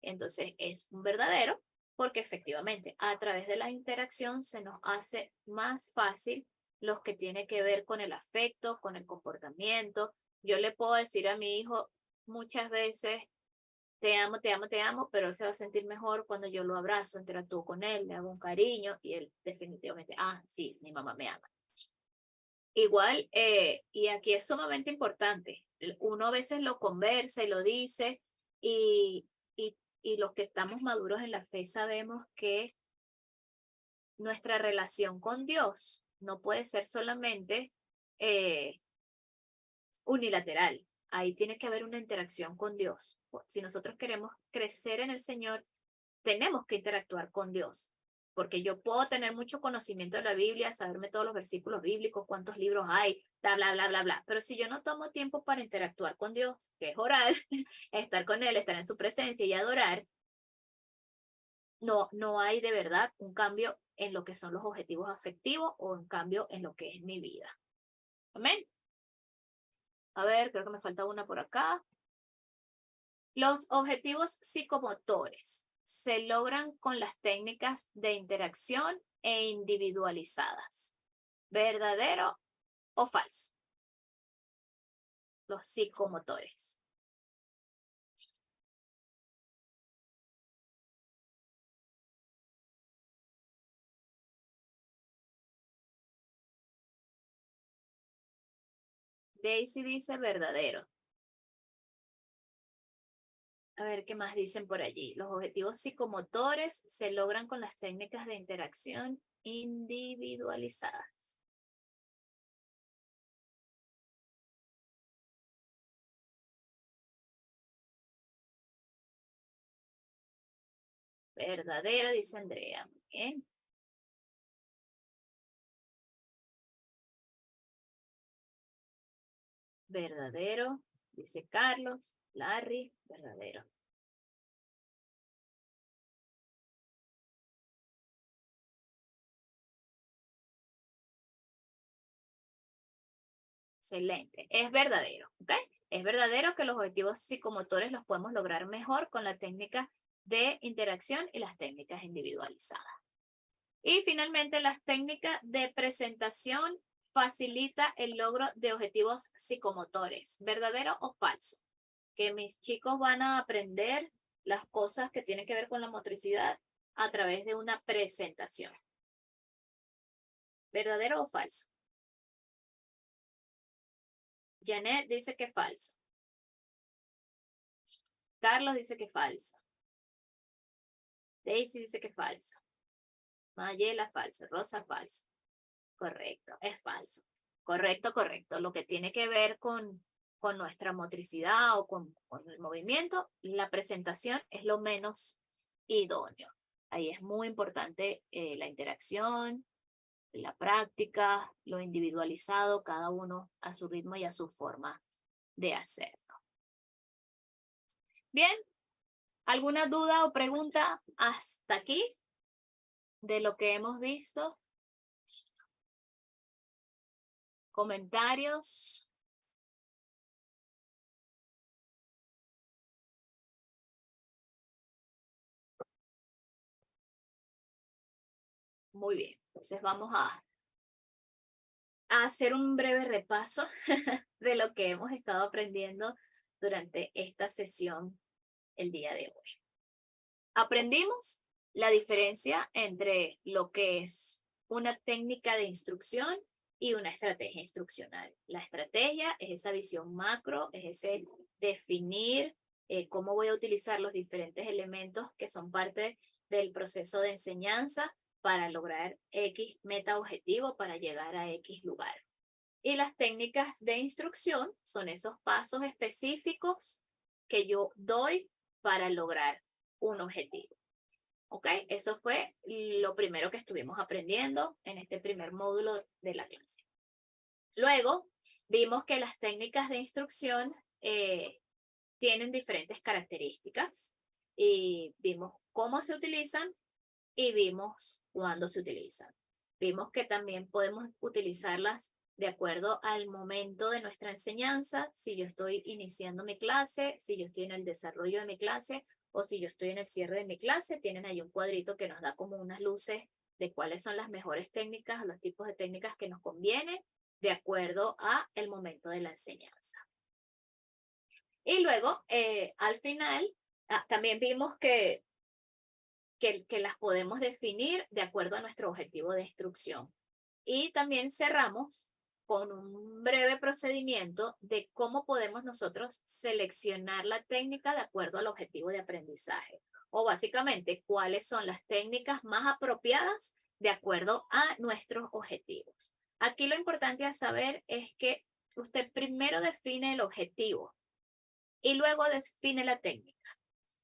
Entonces es un verdadero porque efectivamente a través de la interacción se nos hace más fácil los que tiene que ver con el afecto, con el comportamiento. Yo le puedo decir a mi hijo muchas veces, te amo, te amo, te amo, pero él se va a sentir mejor cuando yo lo abrazo, interactúo con él, le hago un cariño y él definitivamente, ah, sí, mi mamá me ama. Igual, y aquí es sumamente importante, uno a veces lo conversa y lo dice, y, y los que estamos maduros en la fe sabemos que nuestra relación con Dios no puede ser solamente eh, unilateral. Ahí tiene que haber una interacción con Dios. Si nosotros queremos crecer en el Señor, tenemos que interactuar con Dios. Porque yo puedo tener mucho conocimiento de la Biblia, saberme todos los versículos bíblicos, cuántos libros hay, bla, bla, bla, bla, bla. Pero si yo no tomo tiempo para interactuar con Dios, que es orar, estar con Él, estar en su presencia y adorar, no hay de verdad un cambio en lo que son los objetivos afectivos o un cambio en lo que es mi vida. Amén. A ver, creo que me falta una por acá. Los objetivos psicomotores se logran con las técnicas de interacción e individualizadas. ¿Verdadero o falso? Los psicomotores. Daisy dice verdadero. A ver qué más dicen por allí. Los objetivos psicomotores se logran con las técnicas de interacción individualizadas. Verdadero, dice Andrea. Muy bien. Verdadero, dice Carlos. Larry, verdadero. Excelente. Es verdadero, ¿ok? Es verdadero que los objetivos psicomotores los podemos lograr mejor con la técnica de interacción y las técnicas individualizadas. Y finalmente, las técnicas de presentación facilita el logro de objetivos psicomotores. ¿Verdadero o falso? Que mis chicos van a aprender las cosas que tienen que ver con la motricidad a través de una presentación. ¿Verdadero o falso? Janet dice que falso. Carlos dice que falso. Daisy dice que falso. Mayela falso. Rosa falso. Correcto, es falso. Correcto, correcto. Lo que tiene que ver con nuestra motricidad o con el movimiento, la presentación es lo menos idóneo. Ahí es muy importante la interacción, la práctica, lo individualizado, cada uno a su ritmo y a su forma de hacerlo. Bien, ¿alguna duda o pregunta hasta aquí de lo que hemos visto? ¿Comentarios? Muy bien, entonces vamos a hacer un breve repaso de lo que hemos estado aprendiendo durante esta sesión el día de hoy. Aprendimos la diferencia entre lo que es una técnica de instrucción y una estrategia instruccional. La estrategia es esa visión macro, es ese definir cómo voy a utilizar los diferentes elementos que son parte del proceso de enseñanza para lograr X meta objetivo, para llegar a X lugar. Y las técnicas de instrucción son esos pasos específicos que yo doy para lograr un objetivo. ¿Ok? Eso fue lo primero que estuvimos aprendiendo en este primer módulo de la clase. Luego, vimos que las técnicas de instrucción tienen diferentes características y vimos cómo se utilizan y vimos cuándo se utilizan. Vimos que también podemos utilizarlas de acuerdo al momento de nuestra enseñanza, si yo estoy iniciando mi clase, si yo estoy en el desarrollo de mi clase o si yo estoy en el cierre de mi clase. Tienen ahí un cuadrito que nos da como unas luces de cuáles son las mejores técnicas, los tipos de técnicas que nos convienen de acuerdo a el momento de la enseñanza. Y luego, al final, también vimos que las podemos definir de acuerdo a nuestro objetivo de instrucción. Y también cerramos con un breve procedimiento de cómo podemos nosotros seleccionar la técnica de acuerdo al objetivo de aprendizaje. O básicamente, cuáles son las técnicas más apropiadas de acuerdo a nuestros objetivos. Aquí lo importante a saber es que usted primero define el objetivo y luego define la técnica.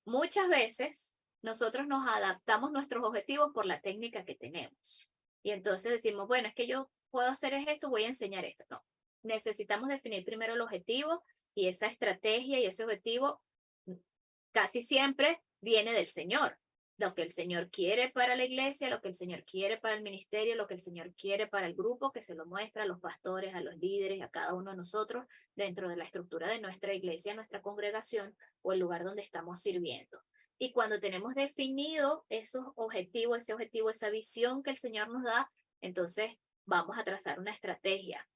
Muchas veces nosotros nos adaptamos nuestros objetivos por la técnica que tenemos. Y entonces decimos, bueno, es que yo puedo hacer esto, voy a enseñar esto. No, necesitamos definir primero el objetivo y esa estrategia y ese objetivo casi siempre viene del Señor. Lo que el Señor quiere para la iglesia, lo que el Señor quiere para el ministerio, lo que el Señor quiere para el grupo, que se lo muestra a los pastores, a los líderes, a cada uno de nosotros dentro de la estructura de nuestra iglesia, nuestra congregación o el lugar donde estamos sirviendo. Y cuando tenemos definido esos objetivos, esa visión que el Señor nos da, entonces vamos a trazar una estrategia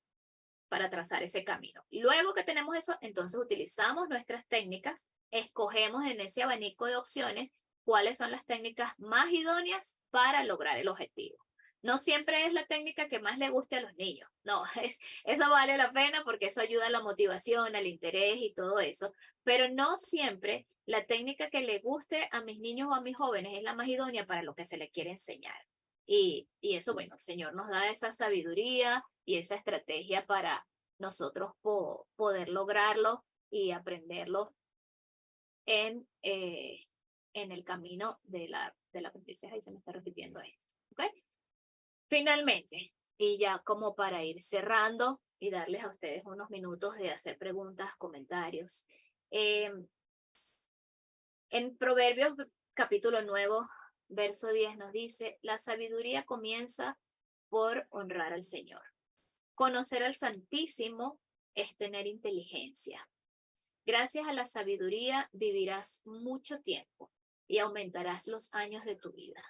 para trazar ese camino. Luego que tenemos eso, entonces utilizamos nuestras técnicas, escogemos en ese abanico de opciones cuáles son las técnicas más idóneas para lograr el objetivo. No siempre es la técnica que más le guste a los niños. No, eso vale la pena porque eso ayuda a la motivación, al interés y todo eso. Pero no siempre la técnica que le guste a mis niños o a mis jóvenes es la más idónea para lo que se les quiere enseñar. Y eso, bueno, el Señor nos da esa sabiduría y esa estrategia para nosotros poder lograrlo y aprenderlo en el camino de la aprendizaje. Y se me está repitiendo esto. ¿Okay? Finalmente, y ya como para ir cerrando y darles a ustedes unos minutos de hacer preguntas, comentarios. En Proverbios capítulo 9, verso 10 nos dice, la sabiduría comienza por honrar al Señor. Conocer al Santísimo es tener inteligencia. Gracias a la sabiduría vivirás mucho tiempo y aumentarás los años de tu vida.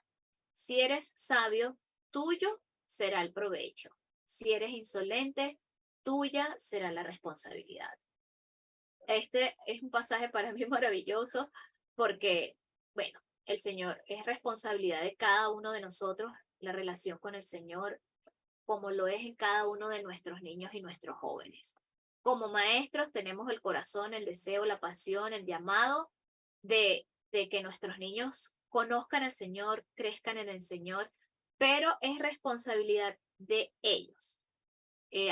Si eres sabio, tuyo será el provecho. Si eres insolente, tuya será la responsabilidad. Este es un pasaje para mí maravilloso porque, bueno, el Señor es responsabilidad de cada uno de nosotros, la relación con el Señor, como lo es en cada uno de nuestros niños y nuestros jóvenes. como maestros tenemos el corazón, el deseo, la pasión, el llamado de que nuestros niños conozcan al Señor, crezcan en el Señor, pero es responsabilidad de ellos.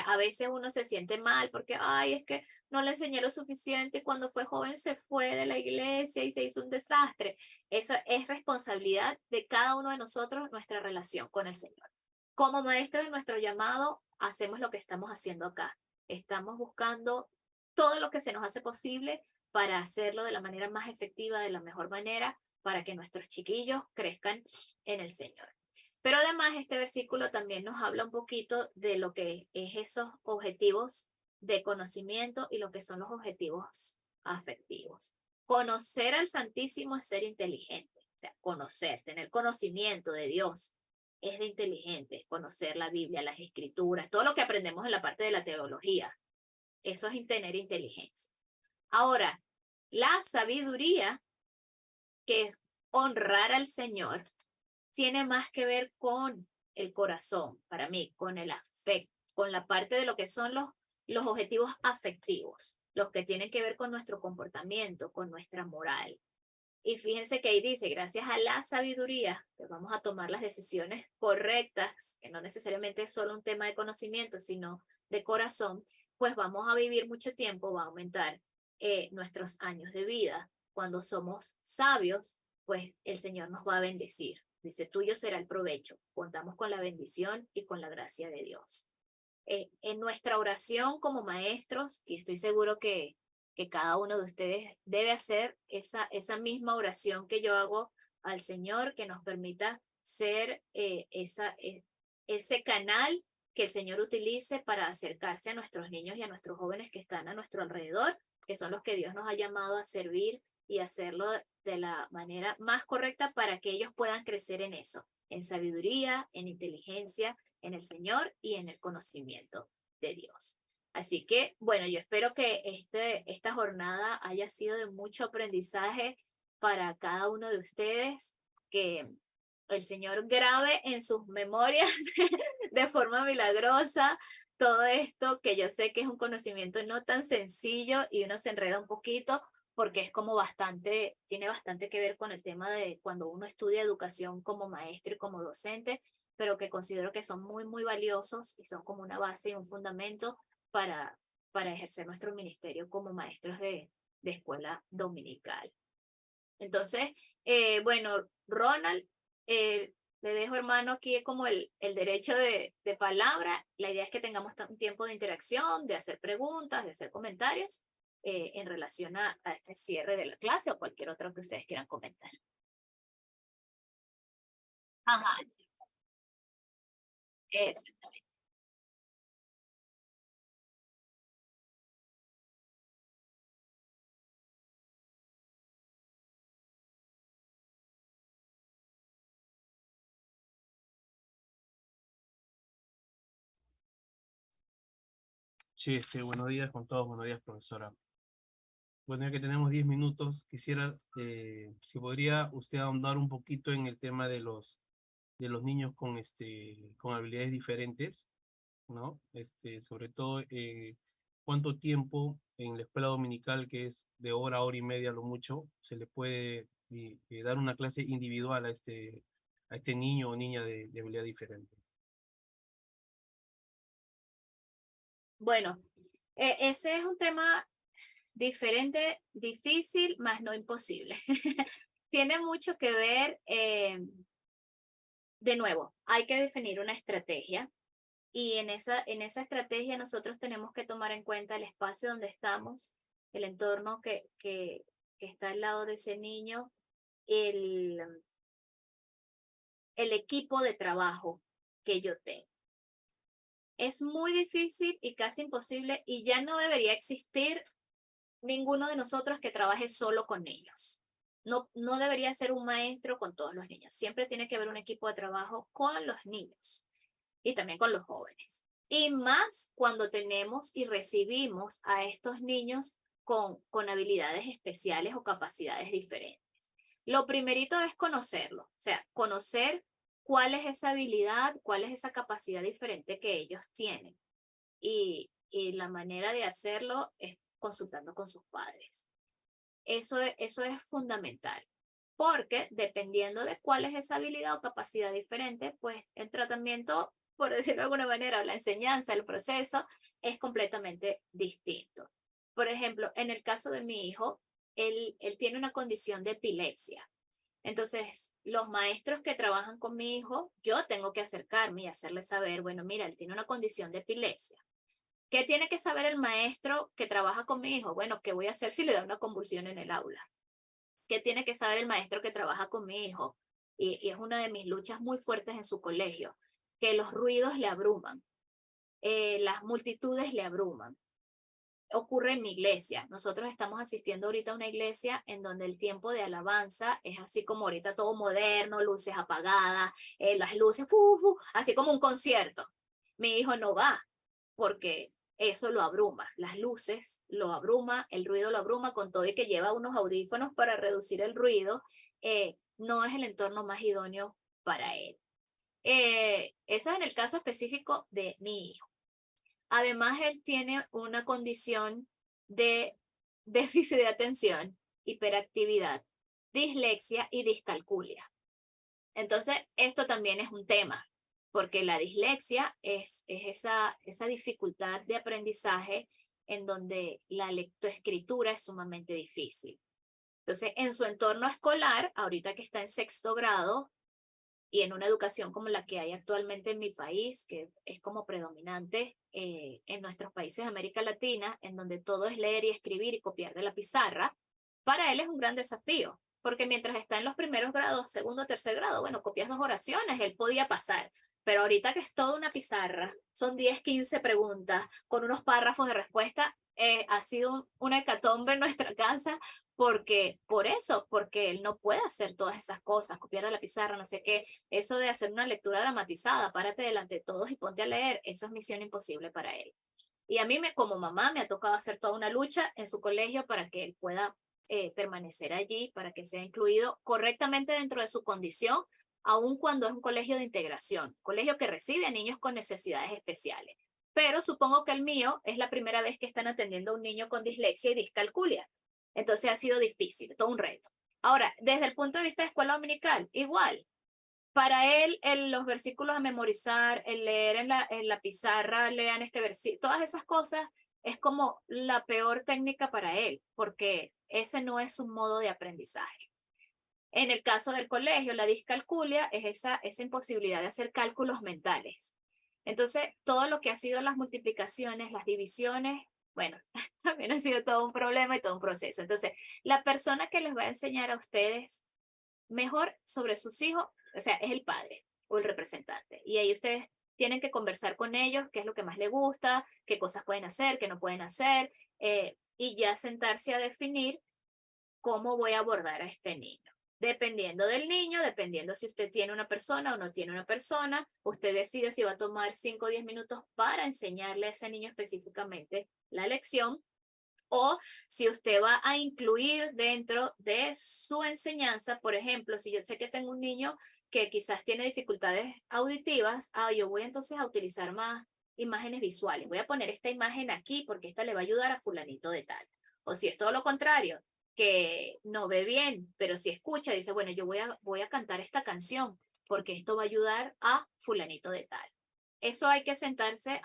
A veces uno se siente mal porque, ay, es que no le enseñé lo suficiente y cuando fue joven se fue de la iglesia y se hizo un desastre. Eso es responsabilidad de cada uno de nosotros, nuestra relación con el Señor. Como maestros, en nuestro llamado, hacemos lo que estamos haciendo acá. Estamos buscando todo lo que se nos hace posible para hacerlo de la manera más efectiva, de la mejor manera, para que nuestros chiquillos crezcan en el Señor. Pero además este versículo también nos habla un poquito de lo que es esos objetivos de conocimiento y lo que son los objetivos afectivos. Conocer al Santísimo es ser inteligente, o sea, conocer, tener conocimiento de Dios es de inteligente, conocer la Biblia, las escrituras, todo lo que aprendemos en la parte de la teología, eso es tener inteligencia. Ahora, la sabiduría, que es honrar al Señor, tiene más que ver con el corazón, para mí, con el afecto, con la parte de lo que son los objetivos afectivos, los que tienen que ver con nuestro comportamiento, con nuestra moral. Y fíjense que ahí dice, gracias a la sabiduría, que vamos a tomar las decisiones correctas, que no necesariamente es solo un tema de conocimiento, sino de corazón, pues vamos a vivir mucho tiempo, va a aumentar nuestros años de vida. Cuando somos sabios, pues el Señor nos va a bendecir. Dice, tuyo será el provecho. Contamos con la bendición y con la gracia de Dios. En nuestra oración como maestros, y estoy seguro que cada uno de ustedes debe hacer esa misma oración que yo hago al Señor, que nos permita ser ese canal que el Señor utilice para acercarse a nuestros niños y a nuestros jóvenes que están a nuestro alrededor, que son los que Dios nos ha llamado a servir y hacerlo de la manera más correcta para que ellos puedan crecer en eso, en sabiduría, en inteligencia, en el Señor y en el conocimiento de Dios. Así que, bueno, yo espero que esta jornada haya sido de mucho aprendizaje para cada uno de ustedes, que el Señor grabe en sus memorias de forma milagrosa todo esto, que yo sé que es un conocimiento no tan sencillo y uno se enreda un poquito porque es como tiene bastante que ver con el tema de cuando uno estudia educación como maestro y como docente, pero que considero que son muy, muy valiosos y son como una base y un fundamento para ejercer nuestro ministerio como maestros de escuela dominical. Entonces, bueno, Ronald, le dejo, hermano, aquí como el derecho de palabra. La idea es que tengamos un tiempo de interacción, de hacer preguntas, de hacer comentarios en relación a este cierre de la clase o cualquier otro que ustedes quieran comentar. Ajá, sí, exactamente. Sí, buenos días con todos, buenos días, profesora. Bueno, ya que tenemos 10 minutos, quisiera, si podría usted ahondar un poquito en el tema de los niños con habilidades diferentes, ¿no? Sobre todo, cuánto tiempo en la escuela dominical, que es de hora y media a lo mucho, se le puede dar una clase individual a este niño o niña de habilidad diferente. Bueno, ese es un tema diferente, difícil, más no imposible. Tiene mucho que ver, de nuevo, hay que definir una estrategia y en esa estrategia nosotros tenemos que tomar en cuenta el espacio donde estamos, el entorno que está al lado de ese niño, el, el equipo de trabajo que yo tengo. Es muy difícil y casi imposible y ya no debería existir ninguno de nosotros que trabaje solo con niños. No debería ser un maestro con todos los niños. Siempre tiene que haber un equipo de trabajo con los niños y también con los jóvenes. Y más cuando tenemos y recibimos a estos niños con habilidades especiales o capacidades diferentes. Lo primerito es conocerlo, o sea, conocer cuál es esa habilidad, cuál es esa capacidad diferente que ellos tienen. Y y la manera de hacerlo es consultando con sus padres. Eso es fundamental, porque dependiendo de cuál es esa habilidad o capacidad diferente, pues el tratamiento, por decirlo de alguna manera, o la enseñanza, el proceso, es completamente distinto. Por ejemplo, en el caso de mi hijo, él tiene una condición de epilepsia. Entonces, los maestros que trabajan con mi hijo, yo tengo que acercarme y hacerle saber, bueno, mira, él tiene una condición de epilepsia. ¿Qué tiene que saber el maestro que trabaja con mi hijo? Bueno, ¿qué voy a hacer si le da una convulsión en el aula? ¿Qué tiene que saber el maestro que trabaja con mi hijo? Y es una de mis luchas muy fuertes en su colegio, que los ruidos le abruman, las multitudes le abruman. Ocurre en mi iglesia. Nosotros estamos asistiendo ahorita a una iglesia en donde el tiempo de alabanza es así como ahorita todo moderno, luces apagadas, las luces, así como un concierto. Mi hijo no va porque eso lo abruma, las luces lo abruma, el ruido lo abruma, con todo y que lleva unos audífonos para reducir el ruido, no es el entorno más idóneo para él. Eso es en el caso específico de mi hijo. Además, él tiene una condición de déficit de atención, hiperactividad, dislexia y discalculia. Entonces, esto también es un tema, porque la dislexia es esa dificultad de aprendizaje en donde la lectoescritura es sumamente difícil. Entonces, en su entorno escolar, ahorita que está en 6º grado, y en una educación como la que hay actualmente en mi país, que es como predominante en nuestros países de América Latina, en donde todo es leer y escribir y copiar de la pizarra, para él es un gran desafío, porque mientras está en los primeros grados, 2º, 3er grado, bueno, copias 2 oraciones, él podía pasar, pero ahorita que es toda una pizarra, son 10, 15 preguntas con unos párrafos de respuesta, ha sido una hecatombe en nuestra casa, porque él no puede hacer todas esas cosas, copiar de la pizarra, no sé qué, eso de hacer una lectura dramatizada, párate delante de todos y ponte a leer, eso es misión imposible para él. Y a mí como mamá me ha tocado hacer toda una lucha en su colegio para que él pueda permanecer allí, para que sea incluido correctamente dentro de su condición, aun cuando es un colegio de integración, colegio que recibe a niños con necesidades especiales. Pero supongo que el mío es la primera vez que están atendiendo a un niño con dislexia y discalculia. Entonces ha sido difícil, todo un reto. Ahora, desde el punto de vista de escuela dominical, igual. Para él, los versículos a memorizar, el leer en la pizarra, lean este versículo, todas esas cosas es como la peor técnica para él, porque ese no es un modo de aprendizaje. En el caso del colegio, la discalculia es esa imposibilidad de hacer cálculos mentales. Entonces, todo lo que ha sido las multiplicaciones, las divisiones, bueno, también ha sido todo un problema y todo un proceso. Entonces, la persona que les va a enseñar a ustedes mejor sobre sus hijos, o sea, es el padre o el representante. Y ahí ustedes tienen que conversar con ellos, qué es lo que más les gusta, qué cosas pueden hacer, qué no pueden hacer, y ya sentarse a definir cómo voy a abordar a este niño. Dependiendo del niño, dependiendo si usted tiene una persona o no tiene una persona, usted decide si va a tomar 5 o 10 minutos para enseñarle a ese niño específicamente la lección, o si usted va a incluir dentro de su enseñanza, por ejemplo, si yo sé que tengo un niño que quizás tiene dificultades auditivas, yo voy entonces a utilizar más imágenes visuales. Voy a poner esta imagen aquí porque esta le va a ayudar a fulanito de tal. O si es todo lo contrario, que no ve bien, pero si escucha, dice, bueno, yo voy a cantar esta canción porque esto va a ayudar a fulanito de tal. Eso hay que sentarse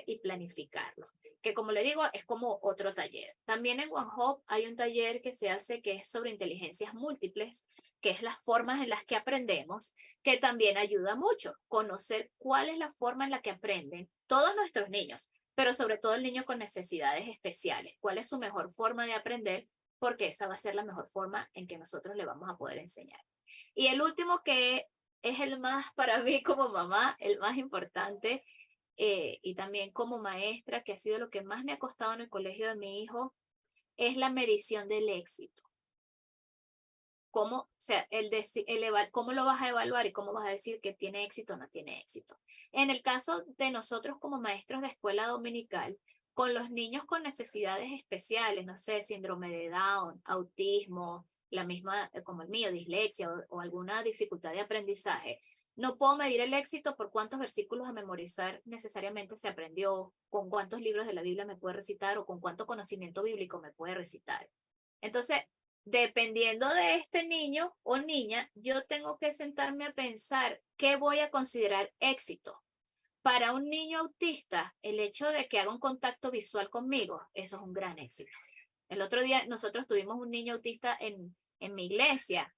y planificarlo, que como le digo, es como otro taller. También en One Hope hay un taller que se hace que es sobre inteligencias múltiples, que es las formas en las que aprendemos, que también ayuda mucho, conocer cuál es la forma en la que aprenden todos nuestros niños, pero sobre todo el niño con necesidades especiales, cuál es su mejor forma de aprender, porque esa va a ser la mejor forma en que nosotros le vamos a poder enseñar. Y el último, que es el más para mí como mamá, el más importante, y también como maestra, que ha sido lo que más me ha costado en el colegio de mi hijo, es la medición del éxito. ¿Cómo, o sea, cómo lo vas a evaluar y cómo vas a decir que tiene éxito o no tiene éxito? En el caso de nosotros como maestros de escuela dominical, con los niños con necesidades especiales, no sé, síndrome de Down, autismo, la misma como el mío, dislexia o alguna dificultad de aprendizaje, No puedo medir el éxito por cuántos versículos a memorizar necesariamente se aprendió, con cuántos libros de la Biblia me puede recitar o con cuánto conocimiento bíblico me puede recitar. Entonces, dependiendo de este niño o niña, yo tengo que sentarme a pensar qué voy a considerar éxito. Para un niño autista, el hecho de que haga un contacto visual conmigo, eso es un gran éxito. El otro día nosotros tuvimos un niño autista en mi iglesia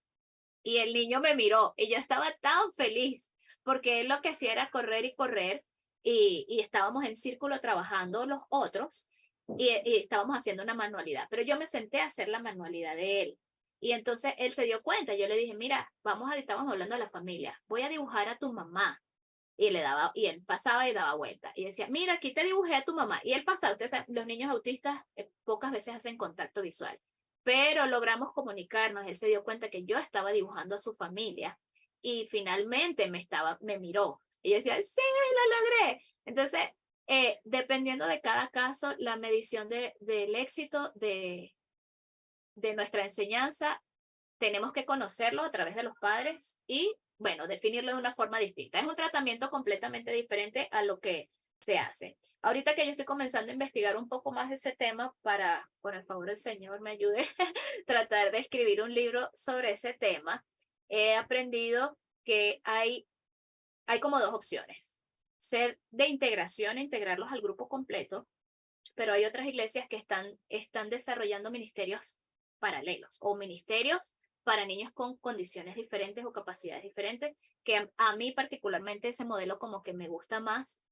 y el niño me miró y yo estaba tan feliz porque él lo que hacía era correr y correr y estábamos en círculo trabajando los otros y estábamos haciendo una manualidad, pero yo me senté a hacer la manualidad de él. Y entonces él se dio cuenta, yo le dije, mira, estábamos hablando de la familia, voy a dibujar a tu mamá. Y y él pasaba y daba vuelta. Y decía, mira, aquí te dibujé a tu mamá. Y él pasaba, ustedes saben, los niños autistas pocas veces hacen contacto visual. Pero logramos comunicarnos. Él se dio cuenta que yo estaba dibujando a su familia. Y finalmente me miró. Y yo decía, sí, lo logré. Entonces, dependiendo de cada caso, la medición del éxito de nuestra enseñanza, tenemos que conocerlo a través de los padres y, bueno, definirlo de una forma distinta. Es un tratamiento completamente diferente a lo que se hace. Ahorita que yo estoy comenzando a investigar un poco más de ese tema para, con el favor del Señor, me ayude a tratar de escribir un libro sobre ese tema, he aprendido que hay como dos opciones. Ser de integración, integrarlos al grupo completo, pero hay otras iglesias que están desarrollando ministerios paralelos o ministerios para niños con condiciones diferentes o capacidades diferentes, que a mí particularmente ese modelo como que me gusta más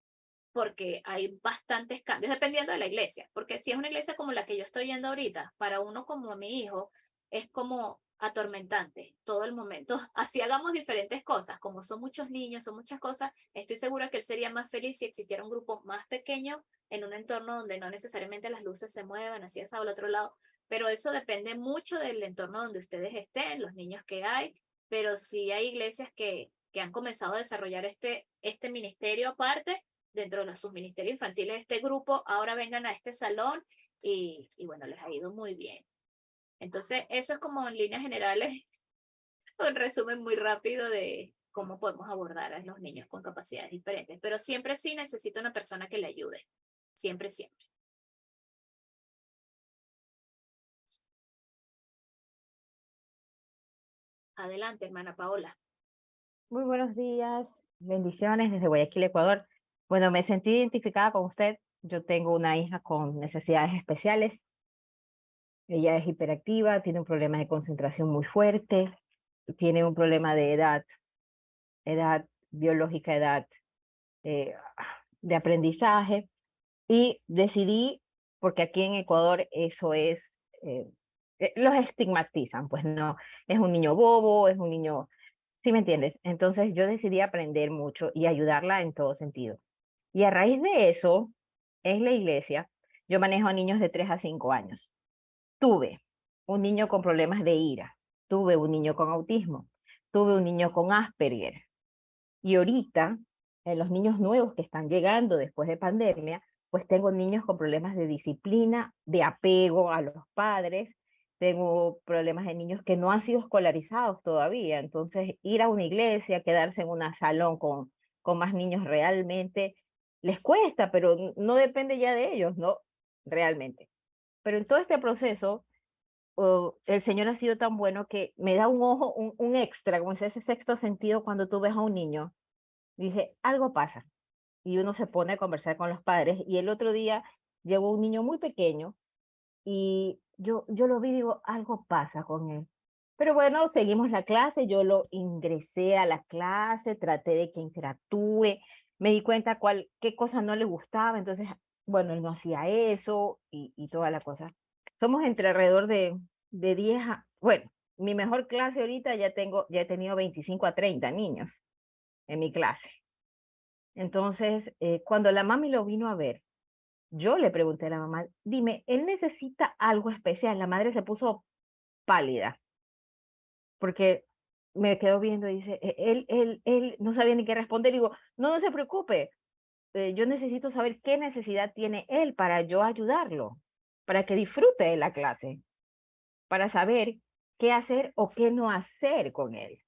porque hay bastantes cambios dependiendo de la iglesia, porque si es una iglesia como la que yo estoy yendo ahorita, para uno como mi hijo, es como atormentante todo el momento. Así hagamos diferentes cosas, como son muchos niños, son muchas cosas, estoy segura que él sería más feliz si existiera un grupo más pequeño en un entorno donde no necesariamente las luces se muevan, así es al otro lado, pero eso depende mucho del entorno donde ustedes estén, los niños que hay, pero sí hay iglesias que han comenzado a desarrollar este ministerio aparte dentro de sus ministerios infantiles de este grupo, ahora vengan a este salón y bueno, les ha ido muy bien. Entonces, eso es como en líneas generales, un resumen muy rápido de cómo podemos abordar a los niños con capacidades diferentes, pero siempre sí necesita una persona que le ayude, siempre, siempre. Adelante, hermana Paola. Muy buenos días, bendiciones desde Guayaquil, Ecuador. Bueno, me sentí identificada con usted. Yo tengo una hija con necesidades especiales. Ella es hiperactiva, tiene un problema de concentración muy fuerte, tiene un problema de edad biológica, edad de aprendizaje. Y decidí, porque aquí en Ecuador eso es, los estigmatizan, pues no, es un niño bobo, es un niño. ¿Sí me entiendes? Entonces yo decidí aprender mucho y ayudarla en todo sentido. Y a raíz de eso, en la iglesia, yo manejo a niños de 3 a 5 años. Tuve un niño con problemas de ira, tuve un niño con autismo, tuve un niño con Asperger. Y ahorita, en los niños nuevos que están llegando después de pandemia, pues tengo niños con problemas de disciplina, de apego a los padres, tengo problemas de niños que no han sido escolarizados todavía. Entonces, ir a una iglesia, quedarse en un salón con más niños realmente les cuesta, pero no depende ya de ellos, ¿no? Realmente. Pero en todo este proceso, el Señor ha sido tan bueno que me da un ojo, un extra, como es ese sexto sentido cuando tú ves a un niño. Dije, algo pasa. Y uno se pone a conversar con los padres. Y el otro día llegó un niño muy pequeño y yo lo vi y digo, algo pasa con él. Pero bueno, seguimos la clase, yo lo ingresé a la clase, traté de que interactúe, me di cuenta qué cosa no le gustaba, entonces, bueno, él no hacía eso y toda la cosa. Somos entre alrededor de 10 bueno, mi mejor clase ahorita ya he tenido 25 a 30 niños en mi clase. Entonces, cuando la mami lo vino a ver, yo le pregunté a la mamá, dime, ¿él necesita algo especial? La madre se puso pálida, porque me quedó viendo y dice, él no sabía ni qué responder. Digo, no se preocupe, yo necesito saber qué necesidad tiene él para yo ayudarlo, para que disfrute de la clase, para saber qué hacer o qué no hacer con él.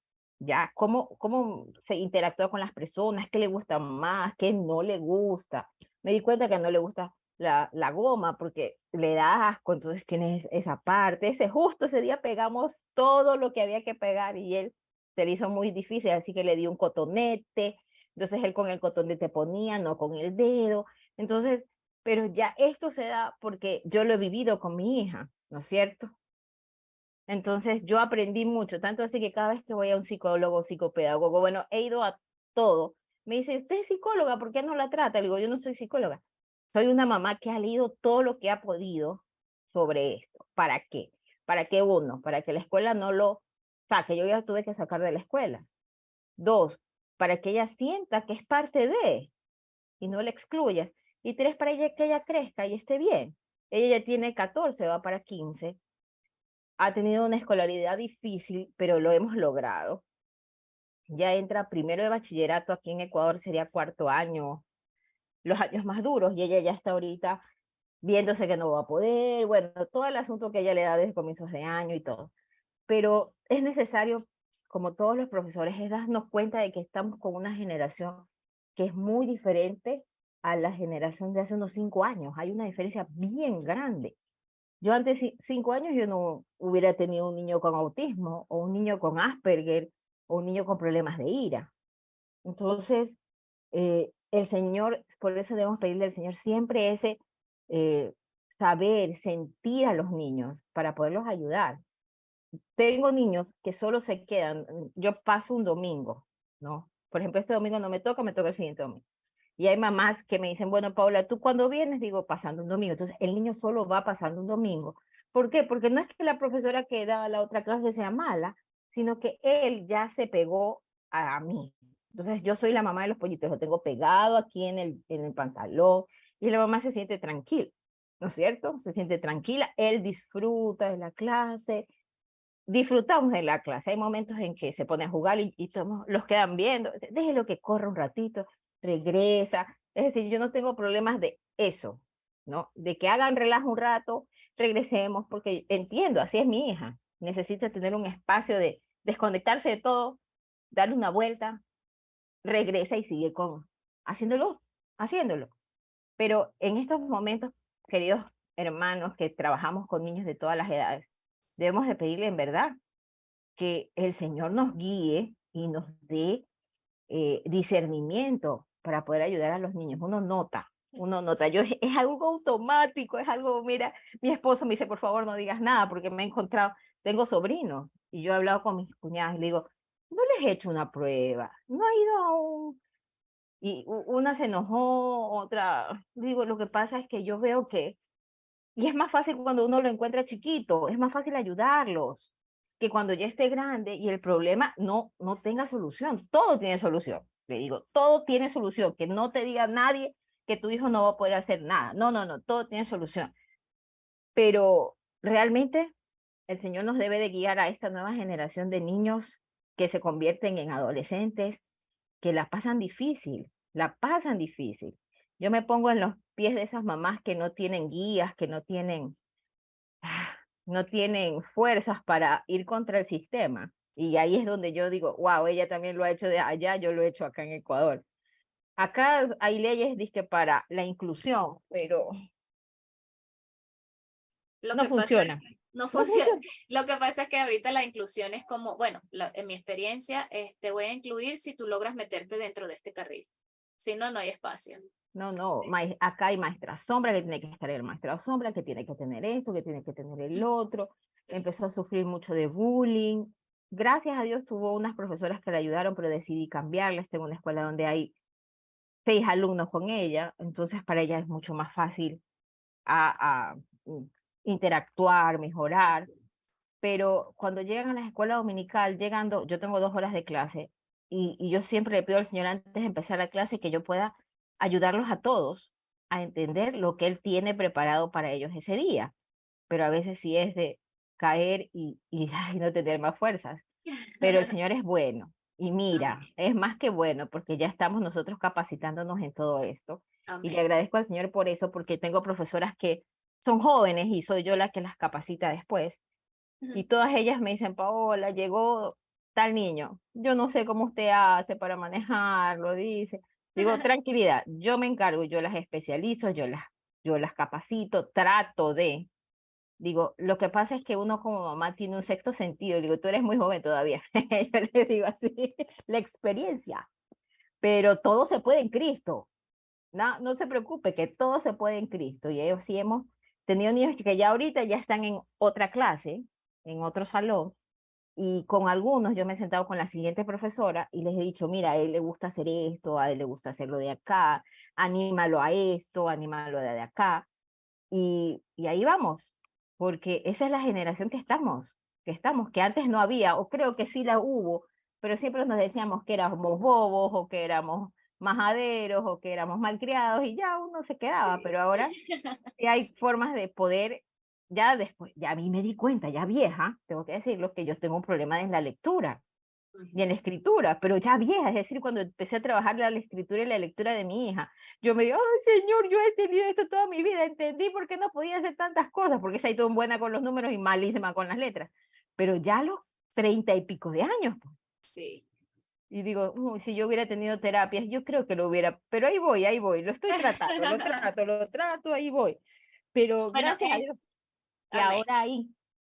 ya cómo se interactúa con las personas, qué le gusta más, qué no le gusta. Me di cuenta que no le gusta la goma porque le da asco, entonces tienes esa parte. Justo ese día pegamos todo lo que había que pegar y él se le hizo muy difícil, así que le di un cotonete, entonces él con el cotonete ponía, no con el dedo. Entonces, pero ya esto se da porque yo lo he vivido con mi hija, ¿no es cierto? Entonces yo aprendí mucho, tanto así que cada vez que voy a un psicólogo o psicopedagogo, bueno, he ido a todo. Me dice, ¿usted es psicóloga? ¿Por qué no la trata? Le digo, yo no soy psicóloga. Soy una mamá que ha leído todo lo que ha podido sobre esto. ¿Para qué? ¿Para qué uno? Para que la escuela no lo saque. Yo ya tuve que sacar de la escuela. Dos, para que ella sienta que es parte de y no la excluyas. Y tres, para ella, que ella crezca y esté bien. Ella ya tiene 14, va para 15. Ha tenido una escolaridad difícil, pero lo hemos logrado. Ya entra primero de bachillerato aquí en Ecuador, sería cuarto año, los años más duros, y ella ya está ahorita viéndose que no va a poder, bueno, todo el asunto que ella le da desde comienzos de año y todo. Pero es necesario, como todos los profesores, es darnos cuenta de que estamos con una generación que es muy diferente a la generación de hace unos 5 años. Hay una diferencia bien grande. Yo antes, 5 años, yo no hubiera tenido un niño con autismo, o un niño con Asperger, o un niño con problemas de ira. Entonces, el Señor, por eso debemos pedirle al Señor siempre ese eh, saber, sentir a los niños para poderlos ayudar. Tengo niños que solo se quedan, yo paso un domingo, ¿no? Por ejemplo, este domingo no me toca el siguiente domingo. Y hay mamás que me dicen, bueno, Paula, ¿tú cuándo vienes? Digo, pasando un domingo. Entonces, el niño solo va pasando un domingo. ¿Por qué? Porque no es que la profesora que da la otra clase sea mala, sino que él ya se pegó a mí. Entonces, yo soy la mamá de los pollitos, lo tengo pegado aquí en el pantalón y la mamá se siente tranquila, ¿no es cierto? Se siente tranquila, él disfruta de la clase, disfrutamos de la clase. Hay momentos en que se pone a jugar y todos los quedan viendo. Déjelo que corra un ratito, regresa. Es decir, yo no tengo problemas de eso, ¿no? De que hagan relajo un rato, regresemos, porque entiendo, así es mi hija. Necesita tener un espacio de desconectarse de todo, darle una vuelta, regresa y sigue haciéndolo, haciéndolo. Pero en estos momentos, queridos hermanos que trabajamos con niños de todas las edades, debemos de pedirle en verdad que el Señor nos guíe y nos dé discernimiento para poder ayudar a los niños. Uno nota, es algo automático, es algo, mira, mi esposo me dice, por favor, no digas nada, porque me he encontrado, tengo sobrinos, y yo he hablado con mis cuñadas, y le digo, no les he hecho una prueba, no ha ido a y una se enojó, otra, digo, lo que pasa es que yo veo que y es más fácil cuando uno lo encuentra chiquito, es más fácil ayudarlos que cuando ya esté grande y el problema no tenga solución. Todo tiene solución. Le digo, todo tiene solución. Que no te diga nadie que tu hijo no va a poder hacer nada. No, no, no, todo tiene solución. Pero realmente el Señor nos debe de guiar a esta nueva generación de niños que se convierten en adolescentes, que la pasan difícil, la pasan difícil. Yo me pongo en los pies de esas mamás que no tienen guías, que no tienen fuerzas para ir contra el sistema. Y ahí es donde yo digo, wow, ella también lo ha hecho de allá, yo lo he hecho acá en Ecuador. Acá hay leyes dizque para la inclusión, pero Lo no que pasa es funciona. que no No funciona. funciona. Lo que pasa es que ahorita la inclusión es como, bueno, en mi experiencia, te voy a incluir si tú logras meterte dentro de este carril. Si no, no hay espacio. No, no, acá hay maestra sombra que tiene que estar el maestra sombra, que tiene que tener esto, que tiene que tener el otro. Empezó a sufrir mucho de bullying. Gracias a Dios tuvo unas profesoras que le ayudaron, pero decidí cambiarla. Está en una escuela donde hay 6 alumnos con ella, entonces para ella es mucho más fácil a interactuar, mejorar. Pero cuando llegan a la escuela dominical, llegando, yo tengo 2 horas de clase y yo siempre le pido al Señor antes de empezar la clase que yo pueda ayudarlos a todos a entender lo que Él tiene preparado para ellos ese día. Pero a veces sí es de caer y ay, no tener más fuerzas. Pero el Señor es bueno. Y mira, Amén. es más que bueno, porque ya estamos nosotros capacitándonos en todo esto. Y le Amén. agradezco al Señor por eso, porque tengo profesoras que son jóvenes y soy yo la que las capacita después. Y todas ellas me dicen, Paola, llegó tal niño, yo no sé cómo usted hace para manejarlo, dice. Digo, tranquilidad, yo me encargo, yo las especializo, yo las capacito, trato de. Digo, lo que pasa es que uno como mamá tiene un sexto sentido. Digo, tú eres muy joven todavía. Yo le digo así, la experiencia. Pero todo se puede en Cristo. No, no se preocupe, que todo se puede en Cristo. Y ellos sí hemos tenido niños que ya ahorita ya están en otra clase, en otro salón. Y con algunos yo me he sentado con la siguiente profesora y les he dicho, mira, a él le gusta hacer esto, a él le gusta hacerlo de acá, anímalo a esto, anímalo de acá. Y ahí vamos, porque esa es la generación que antes no había, o creo que sí la hubo, pero siempre nos decíamos que éramos bobos, o que éramos majaderos, o que éramos malcriados, y ya uno se quedaba, Sí. pero ahora sí hay formas de poder, ya después, ya a mí me di cuenta, ya vieja, tengo que decirlo, que yo tengo un problema en la lectura y en la escritura, pero ya vieja, es decir, cuando empecé a trabajar la escritura y la lectura de mi hija, yo me digo, ay señor, yo he tenido esto toda mi vida, entendí por qué no podía hacer tantas cosas, porque soy tan buena con los números y malísima con las letras, pero ya a los 30 y pico de años, pues, Sí. y digo, "Uy, si yo hubiera tenido terapias, yo creo que lo hubiera, pero ahí voy, lo estoy tratando, lo trato, ahí voy, pero Bueno, gracias a Dios, que amén. ahora hay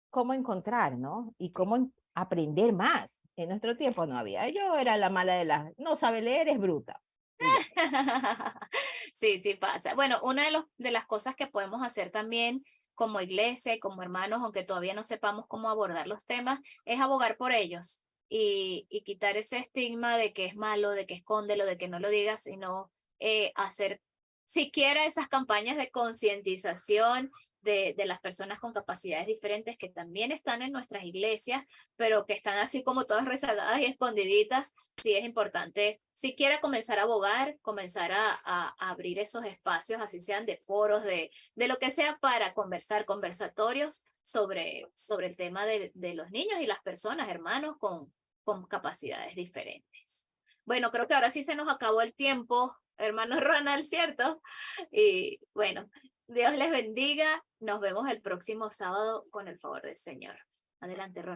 cómo encontrar, ¿no? Y Sí. cómo aprender más. En nuestro tiempo no había. Yo era la mala de las, no sabe leer, es bruta. Y ya. Sí, sí pasa. Bueno, una de las cosas que podemos hacer también como iglesia y como hermanos, aunque todavía no sepamos cómo abordar los temas, es abogar por ellos y quitar ese estigma de que es malo, de que escóndelo, de que no lo digas, sino hacer siquiera esas campañas de concientización de las personas con capacidades diferentes que también están en nuestras iglesias, pero que están así como todas rezagadas y escondiditas. Sí es importante siquiera comenzar a abogar, comenzar a abrir esos espacios, así sean de foros, de lo que sea, para conversar, conversatorios sobre el tema de los niños y las personas, hermanos, con capacidades diferentes. Bueno, creo que ahora sí se nos acabó el tiempo, hermano Ronald, ¿cierto? Y bueno, Dios les bendiga. Nos vemos el próximo sábado con el favor del Señor. Adelante, Ronald.